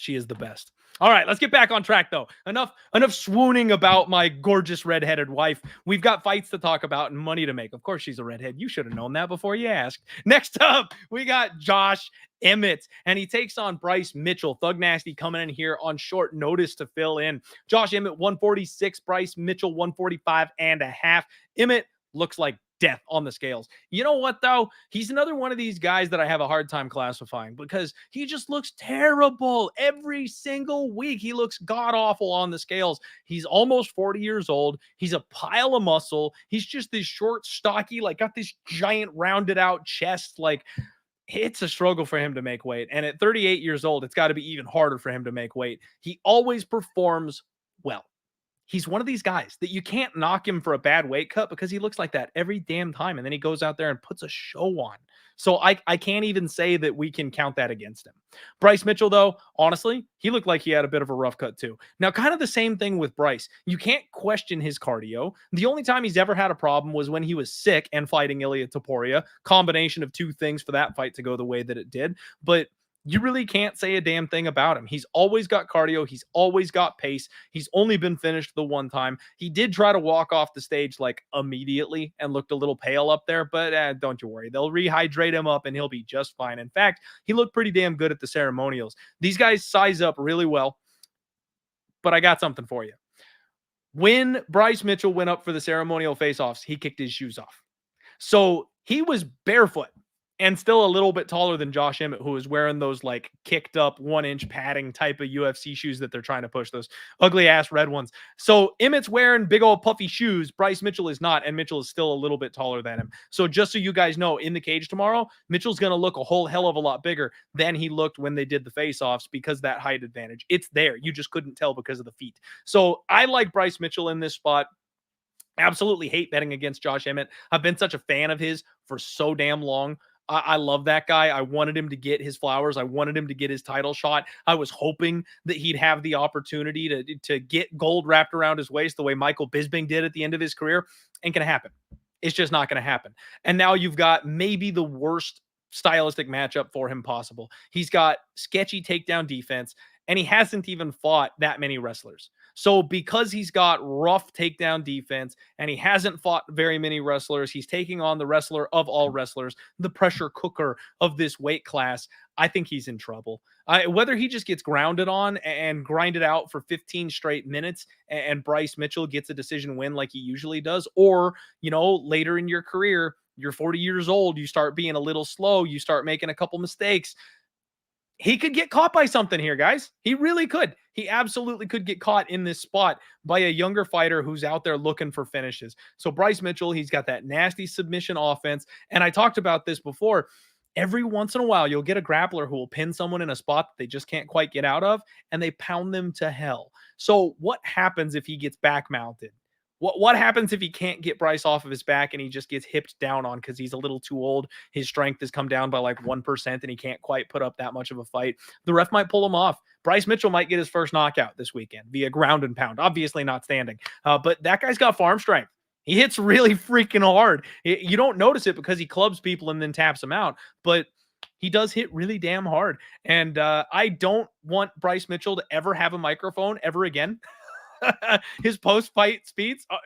Speaker 1: the best. All right, let's get back on track, though. Enough swooning about my gorgeous redheaded wife. We've got fights to talk about and money to make. Of course, she's a redhead. You should have known that before you asked. Next up, we got Josh Emmett, and he takes on Bryce Mitchell. Thug Nasty coming in here on short notice to fill in. Josh Emmett, 146. Bryce Mitchell, 145.5. Emmett looks like death on the scales. You know what, though? He's another one of these guys that I have a hard time classifying because he just looks terrible every single week. He looks god-awful on the scales. He's almost 40 years old. He's a pile of muscle. He's just this short, stocky, like got this giant rounded out chest. Like, it's a struggle for him to make weight. And at 38 years old, it's got to be even harder for him to make weight. He always performs well. He's one of these guys that you can't knock him for a bad weight cut because he looks like that every damn time. And then he goes out there and puts a show on. So I can't even say that we can count that against him. Bryce Mitchell, though, honestly, he looked like he had a bit of a rough cut too. Now, kind of the same thing with Bryce. You can't question his cardio. The only time he's ever had a problem was when he was sick and fighting Ilia Topuria. Combination of 2 things for that fight to go the way that it did. But you really can't say a damn thing about him. He's always got cardio. He's always got pace. He's only been finished the one time. He did try to walk off the stage like immediately and looked a little pale up there, but don't you worry. They'll rehydrate him up and he'll be just fine. In fact, he looked pretty damn good at the ceremonials. These guys size up really well, but I got something for you. When Bryce Mitchell went up for the ceremonial face-offs, he kicked his shoes off. So he was barefoot and still a little bit taller than Josh Emmett, who is wearing those like kicked up 1-inch padding type of UFC shoes that they're trying to push, those ugly ass red ones. So Emmett's wearing big old puffy shoes. Bryce Mitchell is not, and Mitchell is still a little bit taller than him. So just so you guys know, in the cage tomorrow, Mitchell's going to look a whole hell of a lot bigger than he looked when they did the face-offs because that height advantage. It's there. You just couldn't tell because of the feet. So I like Bryce Mitchell in this spot. Absolutely hate betting against Josh Emmett. I've been such a fan of his for so damn long. I love that guy. I wanted him to get his flowers. I wanted him to get his title shot. I was hoping that he'd have the opportunity to get gold wrapped around his waist the way Michael Bisping did at the end of his career. Ain't going to happen. It's just not going to happen. And now you've got maybe the worst stylistic matchup for him possible. He's got sketchy takedown defense, and he hasn't even fought that many wrestlers. So because he's got rough takedown defense and he hasn't fought very many wrestlers, he's taking on the wrestler of all wrestlers, the pressure cooker of this weight class. I think he's in trouble. Whether he just gets grounded on and grinded out for 15 straight minutes and Bryce Mitchell gets a decision win like he usually does, or, later in your career, you're 40 years old, you start being a little slow, you start making a couple mistakes. He could get caught by something here, guys. He really could. He absolutely could get caught in this spot by a younger fighter who's out there looking for finishes. So Bryce Mitchell, he's got that nasty submission offense. And I talked about this before. Every once in a while, you'll get a grappler who will pin someone in a spot that they just can't quite get out of, and they pound them to hell. So what happens if he gets back mounted? What happens if he can't get Bryce off of his back and he just gets hipped down on because he's a little too old? His strength has come down by like 1% and he can't quite put up that much of a fight. The ref might pull him off. Bryce Mitchell might get his first knockout this weekend via ground and pound, obviously not standing. But that guy's got farm strength. He hits really freaking hard. You don't notice it because he clubs people and then taps them out. But He does hit really damn hard. And I don't want Bryce Mitchell to ever have a microphone ever again. His post-fight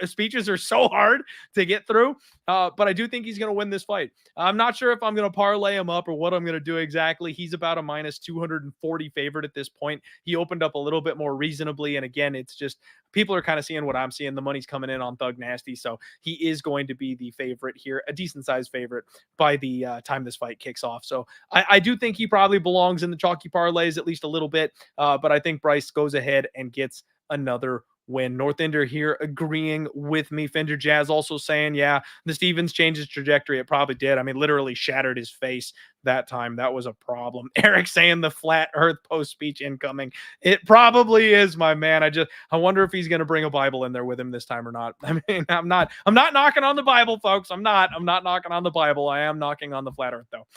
Speaker 1: speeches are so hard to get through, but I do think he's going to win this fight. I'm not sure if I'm going to parlay him up or what I'm going to do exactly. He's about a minus 240 favorite at this point. He opened up a little bit more reasonably, and again, it's just people are kind of seeing what I'm seeing. The money's coming in on Thug Nasty, so he is going to be the favorite here, a decent-sized favorite by the time this fight kicks off. So I do think he probably belongs in the chalky parlays at least a little bit, but I think Bryce goes ahead and gets another win. Northinder here agreeing with me. Fender Jazz also saying, yeah, the Stevens changed his trajectory. It probably did. I mean, literally shattered his face that time. That was a problem. Eric saying the flat earth post speech incoming. It probably is, my man. I wonder if he's going to bring a Bible in there with him this time or not. I mean, I'm not knocking on the Bible, folks. I'm not knocking on the Bible. I am knocking on the flat earth though.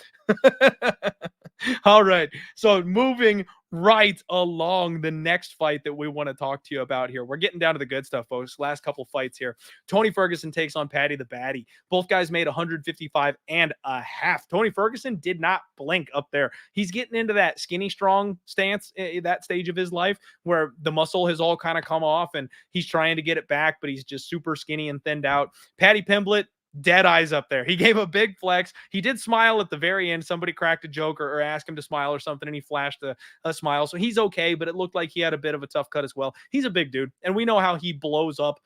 Speaker 1: All right. So moving right along, the next fight that we want to talk to you about here. We're getting down to the good stuff, folks. Last couple fights here. Tony Ferguson takes on Paddy the Baddy. Both guys made 155 and a half. Tony Ferguson did not blink up there. He's getting into that skinny strong stance, that stage of his life where the muscle has all kind of come off and he's trying to get it back, but he's just super skinny and thinned out. Paddy Pimblett, dead eyes up there. He gave a big flex. He did smile at the very end. Somebody cracked a joke or asked him to smile or something, and he flashed a smile. So he's okay, but it looked like he had a bit of a tough cut as well. He's a big dude, and we know how he blows up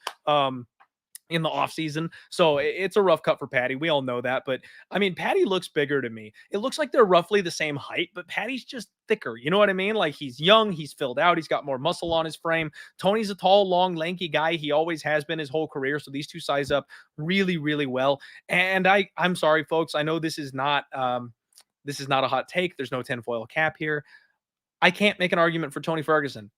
Speaker 1: in the offseason. So it's a rough cut for Paddy. We all know that. But I mean, Paddy looks bigger to me. It looks like they're roughly the same height, but Paddy's just thicker. You know what I mean? Like he's young, he's filled out, he's got more muscle on his frame. Tony's a tall, long, lanky guy. He always has been his whole career. So these two size up really, really well. And I'm sorry, folks. I know this is not a hot take. There's no tinfoil cap here. I can't make an argument for Tony Ferguson.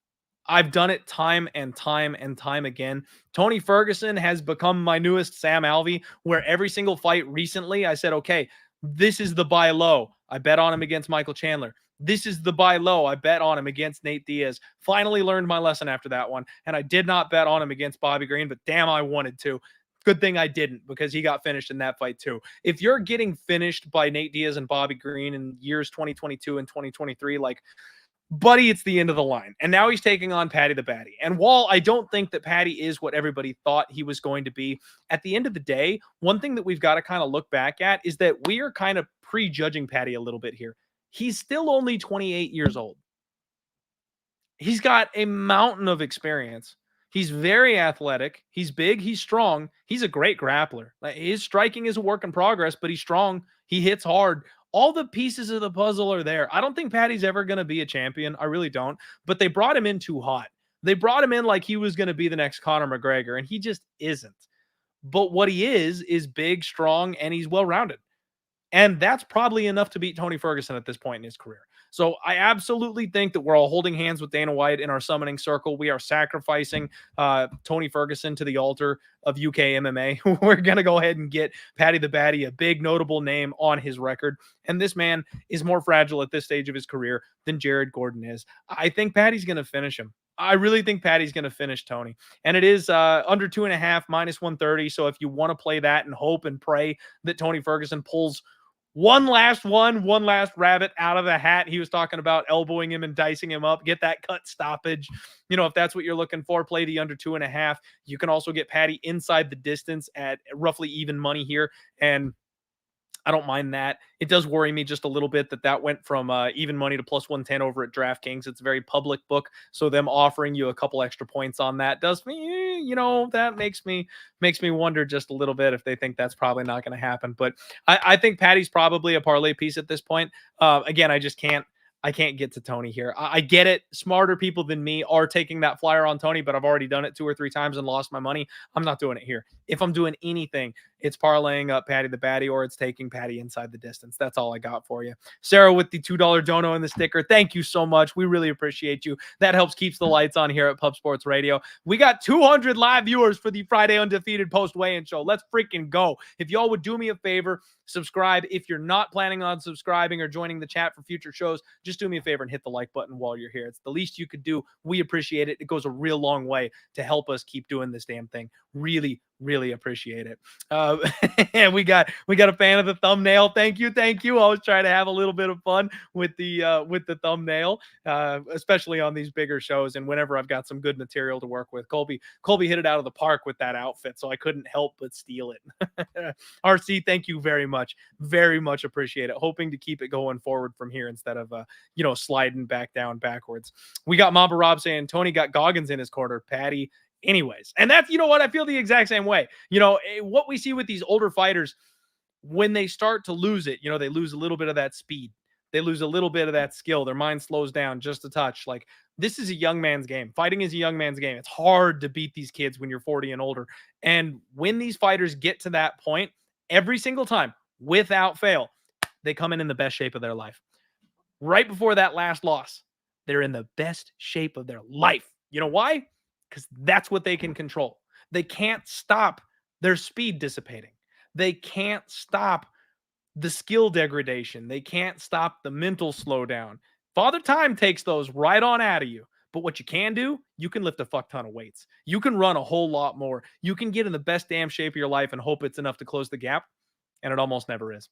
Speaker 1: I've done it time and time and time again. Tony Ferguson has become my newest Sam Alvey, where every single fight recently, I said, okay, this is the buy low. I bet on him against Michael Chandler. This is the buy low. I bet on him against Nate Diaz. Finally learned my lesson after that one. And I did not bet on him against Bobby Green, but damn, I wanted to. Good thing I didn't, because he got finished in that fight too. If you're getting finished by Nate Diaz and Bobby Green in years 2022 and 2023, like, buddy, it's the end of the line. And now he's taking on Paddy the Baddy. And while I don't think that Paddy is what everybody thought he was going to be, at the end of the day, one thing that we've got to kind of look back at is that we are kind of prejudging Paddy a little bit here. He's still only 28 years old. He's got a mountain of experience. He's very athletic. He's big. He's strong. He's a great grappler. His striking is a work in progress, but he's strong. He hits hard. All the pieces of the puzzle are there. I don't think Paddy's ever going to be a champion. I really don't. But they brought him in too hot. They brought him in like he was going to be the next Conor McGregor, and he just isn't. But what he is big, strong, and he's well-rounded. And that's probably enough to beat Tony Ferguson at this point in his career. So I absolutely think that we're all holding hands with Dana White in our summoning circle. We are sacrificing Tony Ferguson to the altar of UK MMA. We're going to go ahead and get Paddy the Baddy, a big notable name on his record. And this man is more fragile at this stage of his career than Jared Gordon is. I think Paddy's going to finish him. I really think Paddy's going to finish Tony. And it is under 2.5, minus 130. So if you want to play that and hope and pray that Tony Ferguson pulls one last rabbit out of the hat. He was talking about elbowing him and dicing him up, get that cut stoppage. You know, if that's what you're looking for, play the under 2.5. You can also get Paddy inside the distance at roughly even money here. And I don't mind that. It does worry me just a little bit that went from even money to plus 110 over at DraftKings. It's a very public book, so them offering you a couple extra points on that does me, that makes me wonder just a little bit if they think that's probably not going to happen. But I think Paddy's probably a parlay piece at this point. Again, I can't get to Tony here. I get it. Smarter people than me are taking that flyer on Tony, but I've already done it 2 or 3 times and lost my money. I'm not doing it here. If I'm doing anything, it's parlaying up Paddy the Baddy, or it's taking Paddy inside the distance. That's all I got for you. Sarah with the $2 dono and the sticker. Thank you so much. We really appreciate you. That helps keeps the lights on here at Pub Sports Radio. We got 200 live viewers for the Friday Undefeated post weigh-in show. Let's freaking go. If y'all would do me a favor, subscribe. If you're not planning on subscribing or joining the chat for future shows, just do me a favor and hit the like button while you're here. It's the least you could do. We appreciate it. It goes a real long way to help us keep doing this damn thing. Really, Really appreciate it. And we got a fan of the thumbnail. Thank you. Always try to have a little bit of fun with the thumbnail, especially on these bigger shows. And whenever I've got some good material to work with, Colby hit it out of the park with that outfit, so I couldn't help but steal it. RC, thank you very much appreciate it. Hoping to keep it going forward from here instead of sliding back down backwards. We got Mamba Rob saying Tony got Goggins in his corner. Patty anyways. And that's, you know what, I feel the exact same way. What we see with these older fighters, when they start to lose it, they lose a little bit of that speed. They lose a little bit of that skill. Their mind slows down just a touch. Like, this is a young man's game. Fighting is a young man's game. It's hard to beat these kids when you're 40 and older. And when these fighters get to that point, every single time, without fail, they come in the best shape of their life. Right before that last loss, they're in the best shape of their life. You know why? Because that's what they can control. They can't stop their speed dissipating. They can't stop the skill degradation. They can't stop the mental slowdown. Father Time takes those right on out of you. But what you can do, you can lift a fuck ton of weights. You can run a whole lot more. You can get in the best damn shape of your life and hope it's enough to close the gap. And it almost never is.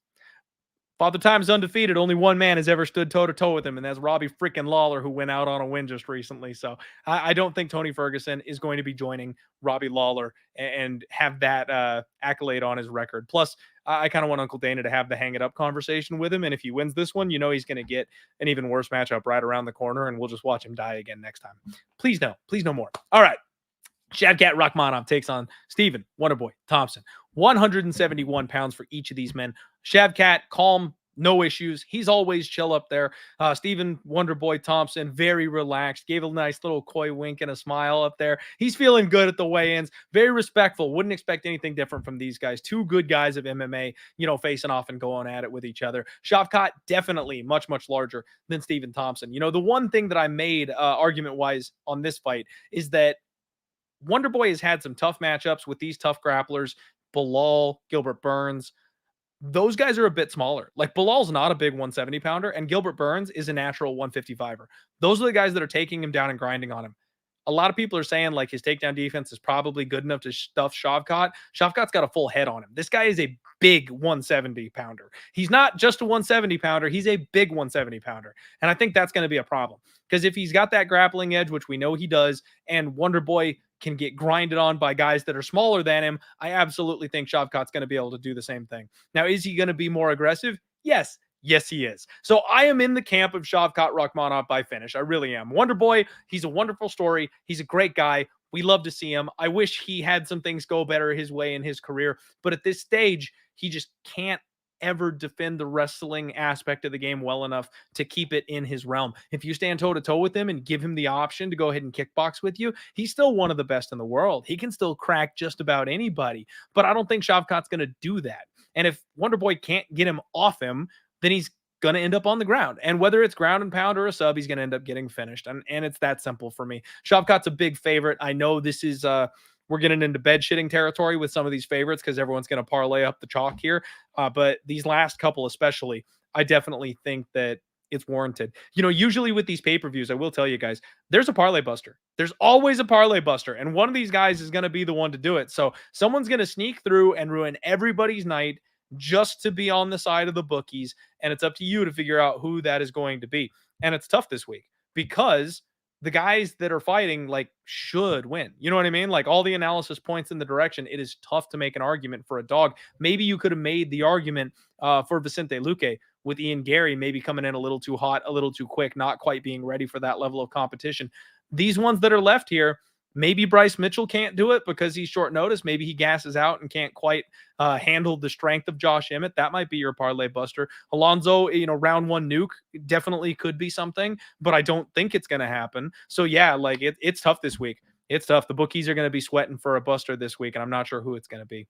Speaker 1: Father Time's undefeated. Only one man has ever stood toe-to-toe with him, and that's Robbie freaking Lawler, who went out on a win just recently. So I don't think Tony Ferguson is going to be joining Robbie Lawler and have that accolade on his record. Plus, I kind of want Uncle Dana to have the hang it up conversation with him, and if he wins this one, he's going to get an even worse matchup right around the corner, and we'll just watch him die again next time. Please no more. All right. Shavkat Rakhmonov takes on Stephen Wonderboy Thompson. 171 pounds for each of these men. Shavkat, calm, no issues. He's always chill up there. Stephen Wonderboy Thompson, very relaxed. Gave a nice little coy wink and a smile up there. He's feeling good at the weigh-ins. Very respectful. Wouldn't expect anything different from these guys. Two good guys of MMA, facing off and going at it with each other. Shavkat, definitely much, much larger than Stephen Thompson. The one thing that I made argument-wise on this fight is that Wonderboy has had some tough matchups with these tough grapplers. Bilal, Gilbert Burns, those guys are a bit smaller. Like, Bilal's not a big 170 pounder, and Gilbert Burns is a natural 155er. Those are the guys that are taking him down and grinding on him. A lot of people are saying like his takedown defense is probably good enough to stuff Shavkat. Shavkat's got a full head on him. This guy is a big 170 pounder. He's not just a 170 pounder. He's a big 170 pounder. And I think that's going to be a problem, because if he's got that grappling edge, which we know he does, and Wonderboy can get grinded on by guys that are smaller than him, I absolutely think Shavkat's going to be able to do the same thing. Now, is he going to be more aggressive? Yes. Yes, he is. So I am in the camp of Shavkat Rakhmonov by finish. I really am. Wonderboy, he's a wonderful story. He's a great guy. We love to see him. I wish he had some things go better his way in his career. But at this stage, he just can't ever defend the wrestling aspect of the game well enough to keep it in his realm. If you stand toe-to-toe with him and give him the option to go ahead and kickbox with you, he's still one of the best in the world. He can still crack just about anybody. But I don't think Shavkat's going to do that. And if Wonderboy can't get him off him, then he's going to end up on the ground. And whether it's ground and pound or a sub, he's going to end up getting finished. And it's that simple for me. Shavkat's a big favorite. I know this is, we're getting into bed shitting territory with some of these favorites because everyone's going to parlay up the chalk here. But these last couple especially, I definitely think that it's warranted. Usually with these pay-per-views, I will tell you guys, there's a parlay buster. There's always a parlay buster. And one of these guys is going to be the one to do it. So someone's going to sneak through and ruin everybody's night just to be on the side of the bookies. And it's up to you to figure out who that is going to be. And it's tough this week because the guys that are fighting should win. You know what I mean? Like, all the analysis points in the direction. It is tough to make an argument for a dog. Maybe you could have made the argument for Vicente Luque with Ian Gary maybe coming in a little too hot, a little too quick, not quite being ready for that level of competition. These ones that are left here, maybe Bryce Mitchell can't do it because he's short notice. Maybe he gasses out and can't quite handle the strength of Josh Emmett. That might be your parlay buster. Alonzo, round one nuke definitely could be something, but I don't think it's going to happen. So yeah, it's tough this week. It's tough. The bookies are going to be sweating for a buster this week, and I'm not sure who it's going to be.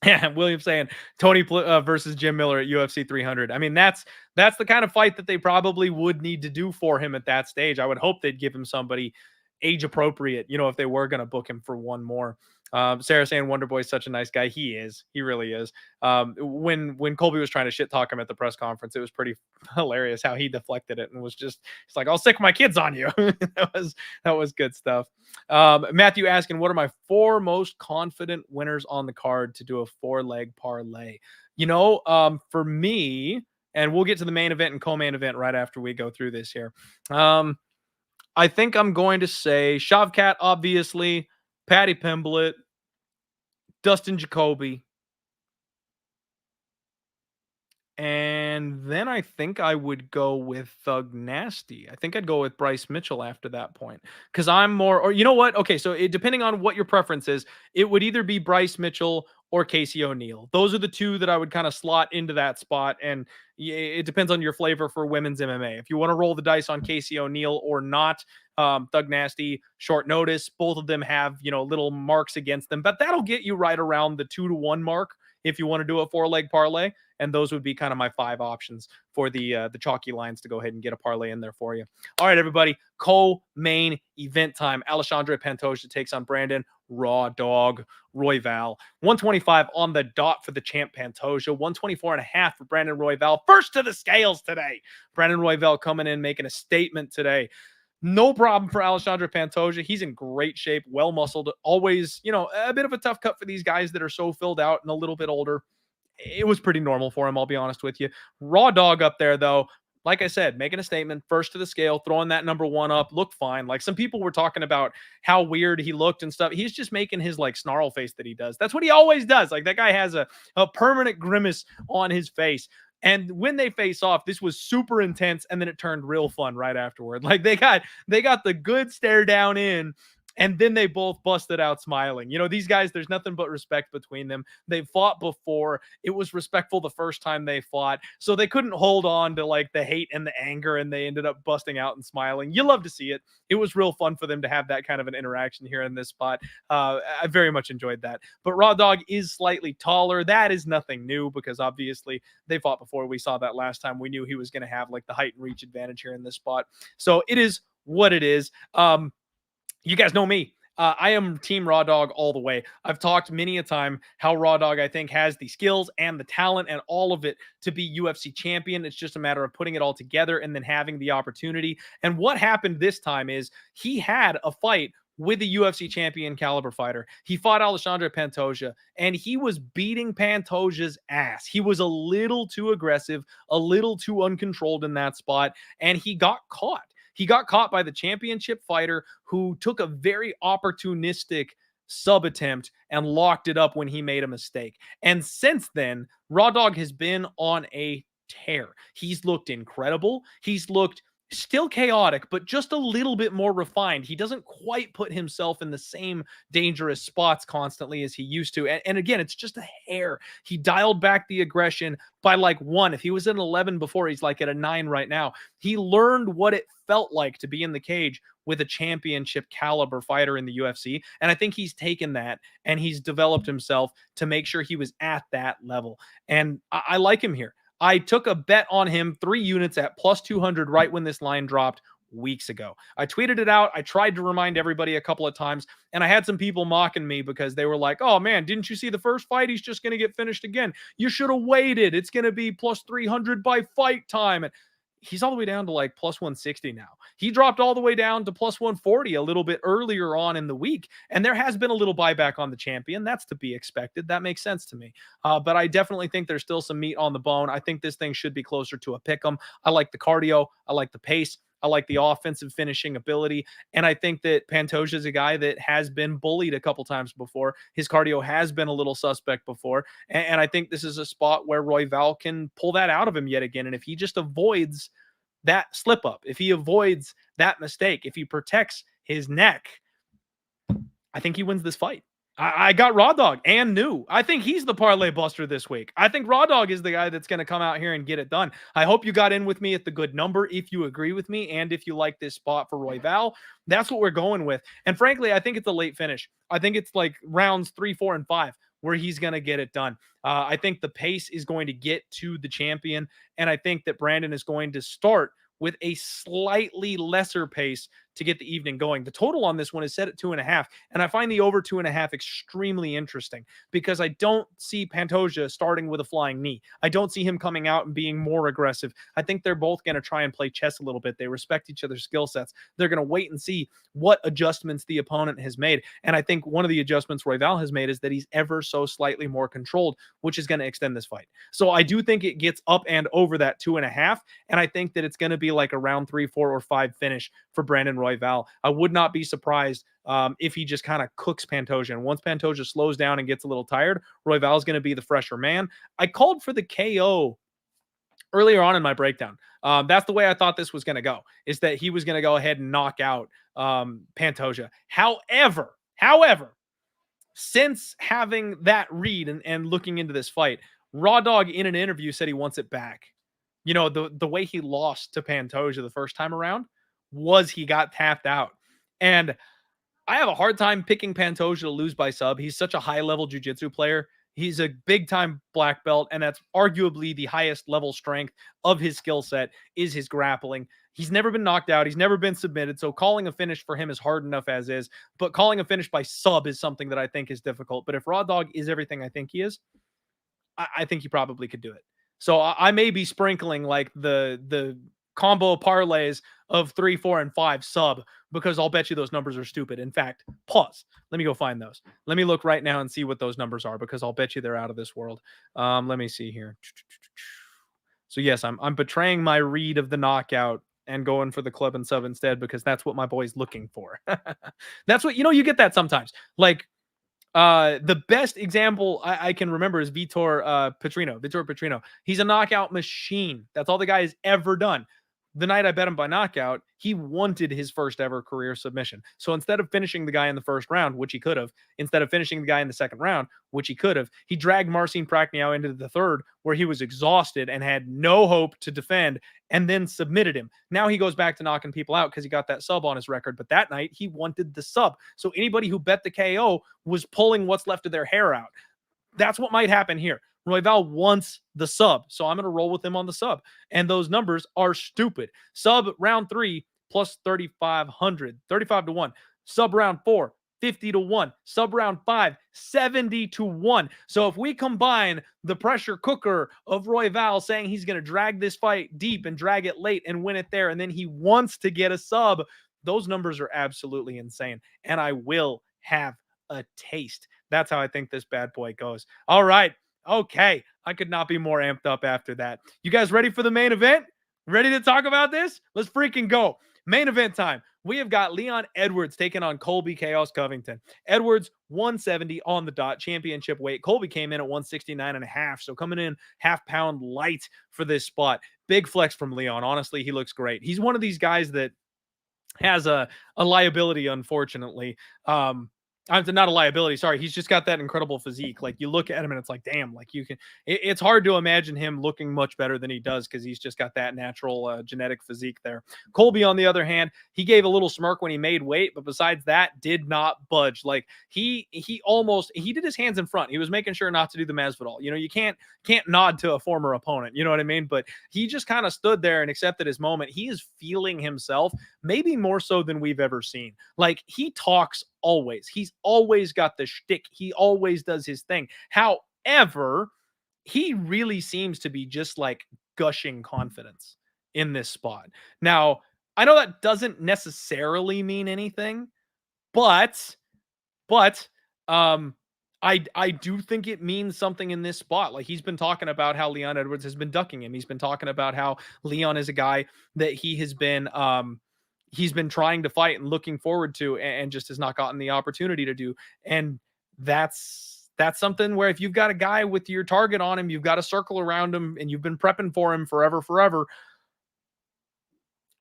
Speaker 1: Yeah, William saying Tony versus Jim Miller at UFC 300. I mean, that's the kind of fight that they probably would need to do for him at that stage. I would hope they'd give him somebody age appropriate, if they were going to book him for one more. Sarah saying Wonder Boy's such a nice guy. He is. He really is. When Colby was trying to shit talk him at the press conference, it was pretty hilarious how he deflected it and was just, it's like, I'll sick my kids on you. that was good stuff. Matthew asking, what are my 4 most confident winners on the card to do a 4-leg parlay? For me, and we'll get to the main event and co-main event right after we go through this here. I think I'm going to say Shavkat, obviously, Patty Pimblett, Dustin Jacoby, and then I think I would go with Thug Nasty. I think I'd go with Bryce Mitchell after that point because I'm more, or you know what? Okay, so depending on what your preference is, it would either be Bryce Mitchell or Casey O'Neill. Those are the 2 that I would kind of slot into that spot. And it depends on your flavor for women's MMA. If you want to roll the dice on Casey O'Neill or not, Thug Nasty, short notice. Both of them have, little marks against them, but that'll get you right around the 2-1 mark if you want to do a 4-leg parlay. And those would be kind of my 5 options for the chalky lines to go ahead and get a parlay in there for you. All right, everybody. Co-main event time. Alexandre Pantoja takes on Brandon Raw Dog Royval. 125 on the dot for the champ Pantoja. 124.5 for Brandon Royval. First to the scales today. Brandon Royval coming in, making a statement today. No problem for Alexandre Pantoja. He's in great shape, well muscled. Always, a bit of a tough cut for these guys that are so filled out and a little bit older. It was pretty normal for him, I'll be honest with you. Raw Dog up there, though, like I said, making a statement, first to the scale, throwing that number 1 up, looked fine. Like some people were talking about how weird he looked and stuff. He's just making his like snarl face that he does. That's what he always does. Like that guy has a permanent grimace on his face. And when they face off, this was super intense, and then it turned real fun right afterward. Like they got the good stare down in, and then they both busted out smiling. These guys, there's nothing but respect between them. They've fought before. It was respectful the first time they fought. So they couldn't hold on to like the hate and the anger, and they ended up busting out and smiling. You love to see it. It was real fun for them to have that kind of an interaction here in this spot. I very much enjoyed that. But Raw Dog is slightly taller. That is nothing new because obviously they fought before. We saw that last time. We knew he was going to have like the height and reach advantage here in this spot. So it is what it is. You guys know me. I am Team Raw Dog all the way. I've talked many a time how Raw Dog, I think, has the skills and the talent and all of it to be UFC champion. It's just a matter of putting it all together and then having the opportunity. And what happened this time is he had a fight with a UFC champion caliber fighter. He fought Alexandre Pantoja, and he was beating Pantoja's ass. He was a little too aggressive, a little too uncontrolled in that spot, and he got caught. He got caught by the championship fighter who took a very opportunistic sub attempt and locked it up when he made a mistake. And since then, Raw Dog has been on a tear. He's looked incredible. He's looked still chaotic, but just a little bit more refined. He doesn't quite put himself in the same dangerous spots constantly as he used to. And again, it's just a hair. He dialed back the aggression by like 1. If he was at an 11 before, he's like at a 9 right now. He learned what it felt like to be in the cage with a championship caliber fighter in the UFC. And I think he's taken that and he's developed himself to make sure he was at that level. And I like him here. I took a bet on him 3 units at plus 200 right when this line dropped weeks ago. I tweeted it out. I tried to remind everybody a couple of times, and I had some people mocking me because they were like, oh man, didn't you see the first fight? He's just going to get finished again. You should have waited. It's going to be plus 300 by fight time. And he's all the way down to like plus 160 now. He dropped all the way down to plus 140 a little bit earlier on in the week. And there has been a little buyback on the champion. That's to be expected. That makes sense to me. But I definitely think there's still some meat on the bone. I think this thing should be closer to a pick 'em. I like the cardio. I like the pace. I like the offensive finishing ability. And I think that Pantoja is a guy that has been bullied a couple times before. His cardio has been a little suspect before. And I think this is a spot where Royval can pull that out of him yet again. And if he just avoids that slip up, if he avoids that mistake, if he protects his neck, I think he wins this fight. I got Raw Dog and New. I think he's the parlay buster this week. I think Raw Dog is the guy that's going to come out here and get it done. I hope you got in with me at the good number if you agree with me and if you like this spot for Royval. That's what we're going with. And frankly, I think it's a late finish. I think it's like rounds 3, 4, and 5 where he's going to get it done. I think the pace is going to get to the champion, and I think that Brandon is going to start with a slightly lesser pace to get the evening going. The total on this one is set at 2.5, and I find the over 2.5 extremely interesting because I don't see Pantoja starting with a flying knee. I don't see him coming out and being more aggressive. I think they're both going to try and play chess a little bit. They respect each other's skill sets. They're going to wait and see what adjustments the opponent has made. And I think one of the adjustments Royval has made is that he's ever so slightly more controlled, which is going to extend this fight. So I do think it gets up and over that 2.5. And I think that it's going to be like a round 3, 4, or 5 finish for Brandon Royval. I would not be surprised if he just kind of cooks Pantoja. And once Pantoja slows down and gets a little tired, Royval is going to be the fresher man. I called for the KO earlier on in my breakdown. That's the way I thought this was going to go, is that he was going to go ahead and knock out Pantoja. However, since having that read and looking into this fight, Raw Dog in an interview said he wants it back. You know, the way he lost to Pantoja the first time around was he got tapped out. And I have a hard time picking Pantoja to lose by sub. He's such a high-level jiu-jitsu player. He's a big-time black belt, and that's arguably the highest level strength of his skill set is his grappling. He's never been knocked out. He's never been submitted, so calling a finish for him is hard enough as is, but calling a finish by sub is something that I think is difficult. But if Raw Dog is everything I think he is, I think he probably could do it. So I may be sprinkling like the combo parlays of 3, 4, and 5 sub, because I'll bet you those numbers are stupid. In fact, pause. Let me go find those. Let me look right now and see what those numbers are, because I'll bet you they're out of this world. Let me see here. So yes, I'm betraying my read of the knockout and going for the club and sub instead, because that's what my boy's looking for. That's what, you get that sometimes. Like, the best example I can remember is Vitor Petrino. He's a knockout machine. That's all the guy has ever done. The night I bet him by knockout, he wanted his first ever career submission. So instead of finishing the guy in the first round, which he could have, instead of finishing the guy in the second round, which he could have, he dragged Marcin Prachnio into the third, where he was exhausted and had no hope to defend, and then submitted him. Now he goes back to knocking people out because he got that sub on his record. But that night, he wanted the sub. So anybody who bet the KO was pulling what's left of their hair out. That's what might happen here. Royval wants the sub, so I'm going to roll with him on the sub. And those numbers are stupid. Sub round 3 plus 3,500, 35 to 1. Sub round 4, 50 to 1. Sub round 5, 70 to 1. So if we combine the pressure cooker of Royval saying he's going to drag this fight deep and drag it late and win it there, and then he wants to get a sub, those numbers are absolutely insane. And I will have a taste. That's how I think this bad boy goes. All right. Okay. I could not be more amped up after that. You guys ready for the main event? Ready to talk about this? Let's freaking go. Main event time. We have got Leon Edwards taking on Colby Chaos Covington. Edwards, 170 on the dot, championship weight. Colby came in at 169.5, so coming in half pound light for this spot. Big flex from Leon. Honestly, he looks great. He's one of these guys that has a liability, unfortunately. Not a liability. Sorry. He's just got that incredible physique. Like, you look at him and it's like, damn, like it's hard to imagine him looking much better than he does, because he's just got that natural genetic physique there. Colby, on the other hand, he gave a little smirk when he made weight, but besides that, did not budge. Like, he did his hands in front. He was making sure not to do the Masvidal. You can't nod to a former opponent. You know what I mean? But he just kind of stood there and accepted his moment. He is feeling himself, maybe more so than we've ever seen. Like, he talks always. He's always got the shtick. He always does his thing. However, he really seems to be just like gushing confidence in this spot. Now, I know that doesn't necessarily mean anything, but I do think it means something in this spot. Like, he's been talking about how Leon Edwards has been ducking him. He's been talking about how Leon is a guy that he's been trying to fight and looking forward to, and just has not gotten the opportunity to do. And that's something where if you've got a guy with your target on him, you've got a circle around him, and you've been prepping for him forever.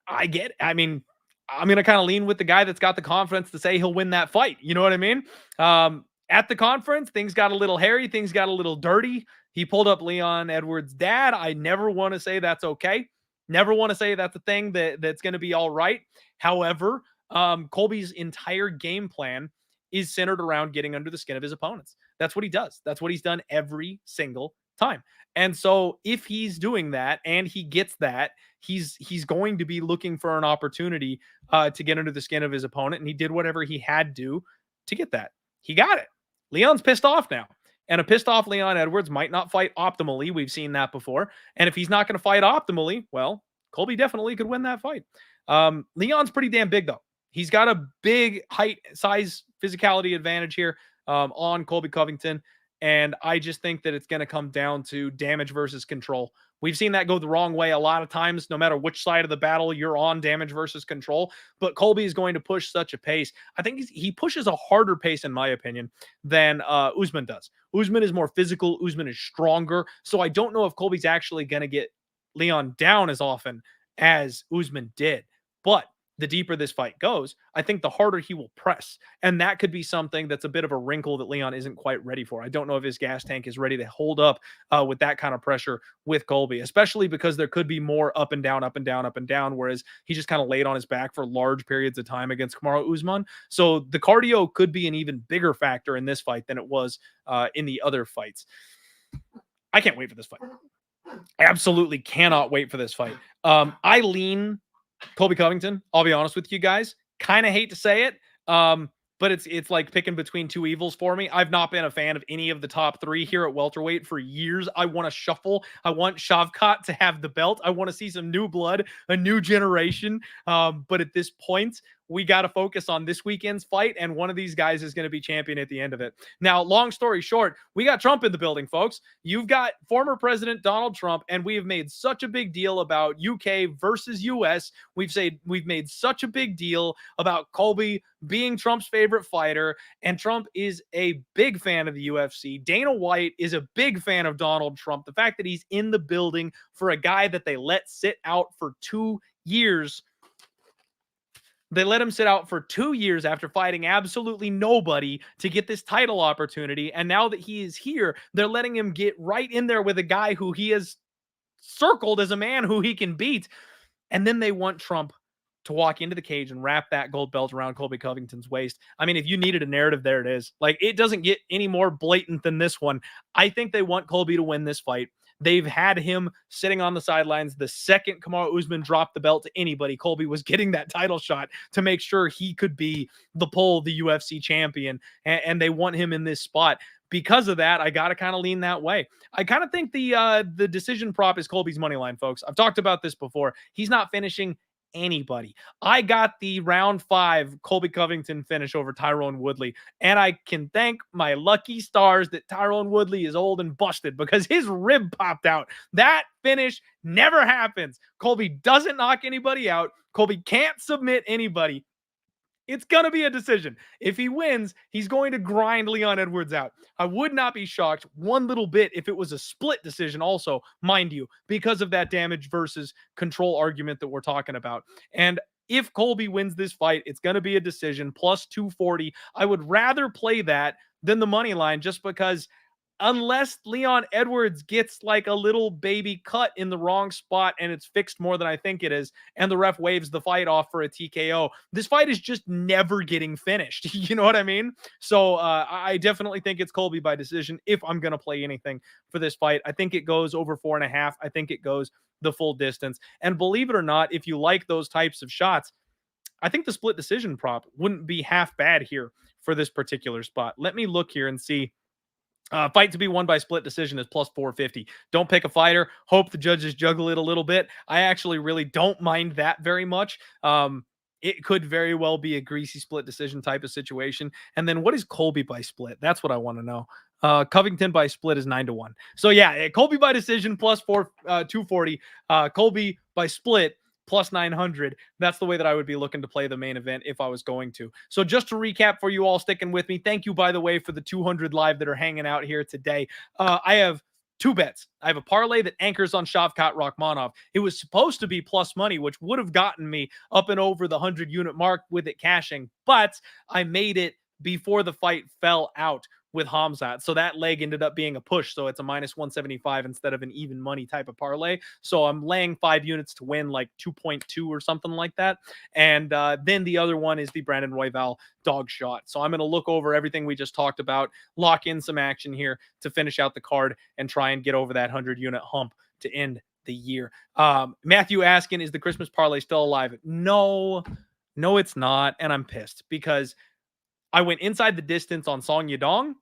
Speaker 1: I mean, I'm going to kind of lean with the guy that's got the confidence to say he'll win that fight. You know what I mean? At the conference, things got a little hairy. Things got a little dirty. He pulled up Leon Edwards' dad. I never want to say that's okay. Never want to say that's a thing that's going to be all right. However, Colby's entire game plan is centered around getting under the skin of his opponents. That's what he does. That's what he's done every single time. And so if he's doing that and he gets that, he's going to be looking for an opportunity to get under the skin of his opponent, and he did whatever he had to get that. He got it. Leon's pissed off now. And a pissed off Leon Edwards might not fight optimally. We've seen that before. And if he's not going to fight optimally, well, Colby definitely could win that fight. Leon's pretty damn big, though. He's got a big height, size, physicality advantage here on Colby Covington. And I just think that it's going to come down to damage versus control. We've seen that go the wrong way a lot of times, no matter which side of the battle you're on, damage versus control. But Colby is going to push such a pace. I think he pushes a harder pace, in my opinion, than Usman does. Usman is more physical. Usman is stronger. So I don't know if Colby's actually going to get Leon down as often as Usman did. But the deeper this fight goes, I think the harder he will press. And that could be something that's a bit of a wrinkle that Leon isn't quite ready for. I don't know if his gas tank is ready to hold up with that kind of pressure with Colby, especially because there could be more up and down, up and down, up and down, whereas he just kind of laid on his back for large periods of time against Kamaru Usman. So the cardio could be an even bigger factor in this fight than it was in the other fights. I can't wait for this fight. Absolutely cannot wait for this fight. I lean Colby Covington, I'll be honest with you guys. Kind of hate to say it, but it's like picking between two evils for me. I've not been a fan of any of the top three here at welterweight for years. I want to shuffle. I want Shavkat to have the belt. I want to see some new blood, a new generation. But at this point, we got to focus on this weekend's fight, and one of these guys is going to be champion at the end of it. Now, long story short, we got Trump in the building, folks. You've got former President Donald Trump, and we have made such a big deal about UK versus US. We've made such a big deal about Colby being Trump's favorite fighter, and Trump is a big fan of the UFC. Dana White is a big fan of Donald Trump. The fact that he's in the building for a guy that they let sit out for 2 years. They let him sit out for 2 years after fighting absolutely nobody to get this title opportunity. And now that he is here, they're letting him get right in there with a guy who he has circled as a man who he can beat. And then they want Trump to walk into the cage and wrap that gold belt around Colby Covington's waist. I mean, if you needed a narrative, there it is. Like, it doesn't get any more blatant than this one. I think they want Colby to win this fight. They've had him sitting on the sidelines. The second Kamaru Usman dropped the belt to anybody, Colby was getting that title shot to make sure he could be the UFC champion. And they want him in this spot. Because of that, I got to kind of lean that way. I kind of think the decision prop is Colby's money line, folks. I've talked about this before. He's not finishing anybody. I got the round 5 Colby Covington finish over Tyrone Woodley, and I can thank my lucky stars that Tyrone Woodley is old and busted because his rib popped out. That finish never happens. Colby doesn't knock anybody out. Colby can't submit anybody. It's going to be a decision. If he wins, he's going to grind Leon Edwards out. I would not be shocked one little bit if it was a split decision also, mind you, because of that damage versus control argument that we're talking about. And if Colby wins this fight, it's going to be a decision plus 240. I would rather play that than the money line just because unless Leon Edwards gets like a little baby cut in the wrong spot and it's fixed more than I think it is, and the ref waves the fight off for a TKO, this fight is just never getting finished. You know what I mean? So I definitely think it's Colby by decision if I'm going to play anything for this fight. I think it goes over 4.5. I think it goes the full distance. And believe it or not, if you like those types of shots, I think the split decision prop wouldn't be half bad here for this particular spot. Let me look here and see. Fight to be won by split decision is plus 450. Don't pick a fighter. Hope the judges juggle it a little bit. I actually really don't mind that very much. It could very well be a greasy split decision type of situation. And then what is Colby by split? That's what I want to know. Covington by split is 9-1. So yeah, Colby by decision plus 240. Colby by split plus 900. That's the way that I would be looking to play the main event if I was going to. So just to recap for you all sticking with me, thank you, by the way, for the 200 live that are hanging out here today. I have 2 bets. I have a parlay that anchors on Shavkat Rakhmonov. It was supposed to be plus money, which would have gotten me up and over the 100 unit mark with it cashing, but I made it before the fight fell out with Hamzat. So that leg ended up being a push. So it's a minus 175 instead of an even money type of parlay. So I'm laying 5 units to win like 2.2 or something like that. And then the other one is the Brandon Royval dog shot. So I'm going to look over everything we just talked about, lock in some action here to finish out the card and try and get over that 100 unit hump to end the year. Matthew asking, is the Christmas parlay still alive? No, it's not. And I'm pissed because I went inside the distance on Song Yadong,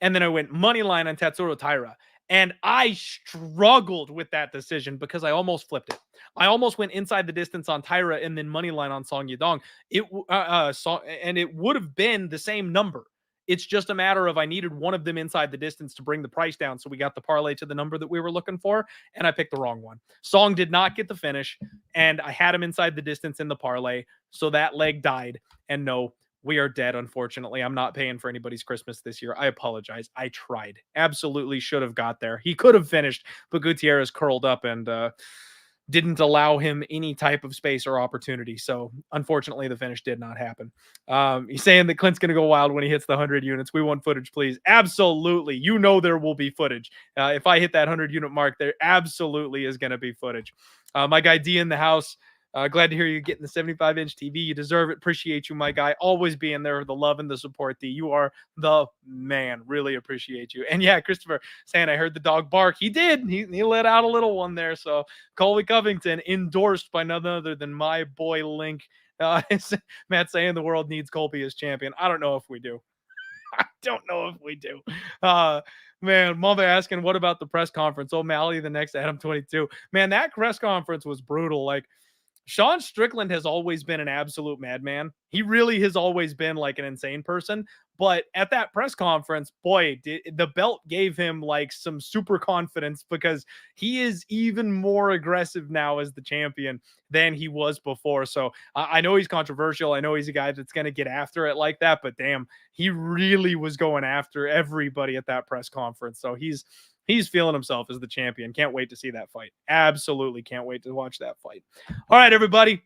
Speaker 1: and then I went money line on Tatsuro Taira. And I struggled with that decision because I almost flipped it. I almost went inside the distance on Taira and then money line on Song Yadong. And it would have been the same number. It's just a matter of I needed one of them inside the distance to bring the price down. So we got the parlay to the number that we were looking for, and I picked the wrong one. Song did not get the finish, and I had him inside the distance in the parlay. So that leg died. And no, we are dead, unfortunately. I'm not paying for anybody's Christmas this year. I apologize. I tried. Absolutely should have got there. He could have finished, but Gutierrez curled up and didn't allow him any type of space or opportunity. So unfortunately, the finish did not happen. He's saying that Clint's going to go wild when he hits the 100 units. We want footage, please. Absolutely. You know there will be footage. If I hit that 100 unit mark, there absolutely is going to be footage. My guy D in the house. Glad to hear you getting the 75-inch TV. You deserve it. Appreciate you, my guy. Always being there, the love and the support. D, you are the man. Really appreciate you. And yeah, Christopher saying I heard the dog bark. He did. He let out a little one there. So Colby Covington endorsed by none other than my boy Link. Matt saying the world needs Colby as champion. I don't know if we do. I don't know if we do. Man, Mama asking, what about the press conference? O'Malley, the next Adam 22. Man, that press conference was brutal. Like, Sean Strickland has always been an absolute madman. He really has always been like an insane person. But at that press conference, boy, the belt gave him like some super confidence because he is even more aggressive now as the champion than he was before. So I know he's controversial. I know he's a guy that's going to get after it like that. But damn, he really was going after everybody at that press conference. So he's feeling himself as the champion. Can't wait to see that fight. Absolutely can't wait to watch that fight. All right, everybody.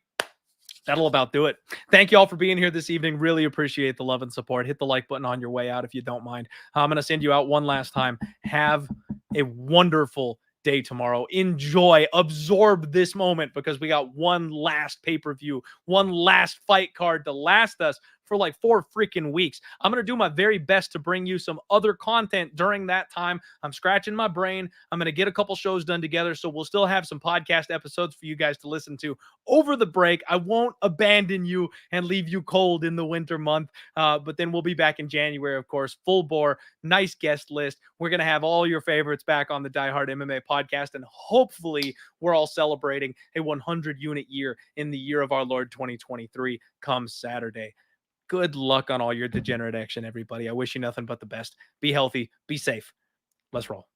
Speaker 1: That'll about do it. Thank you all for being here this evening. Really appreciate the love and support. Hit the like button on your way out if you don't mind. I'm going to send you out one last time. Have a wonderful day tomorrow. Enjoy, absorb this moment because we got one last pay-per-view, one last fight card to last us for like 4 freaking weeks. I'm going to do my very best to bring you some other content during that time. I'm scratching my brain. I'm going to get a couple shows done together. So we'll still have some podcast episodes for you guys to listen to over the break. I won't abandon you and leave you cold in the winter month. But then we'll be back in January, of course, full bore, nice guest list. We're going to have all your favorites back on the Die Hard MMA podcast. And hopefully we're all celebrating a 100 unit year in the year of our Lord 2023 come Saturday. Good luck on all your degenerate action, everybody. I wish you nothing but the best. Be healthy. Be safe. Let's roll.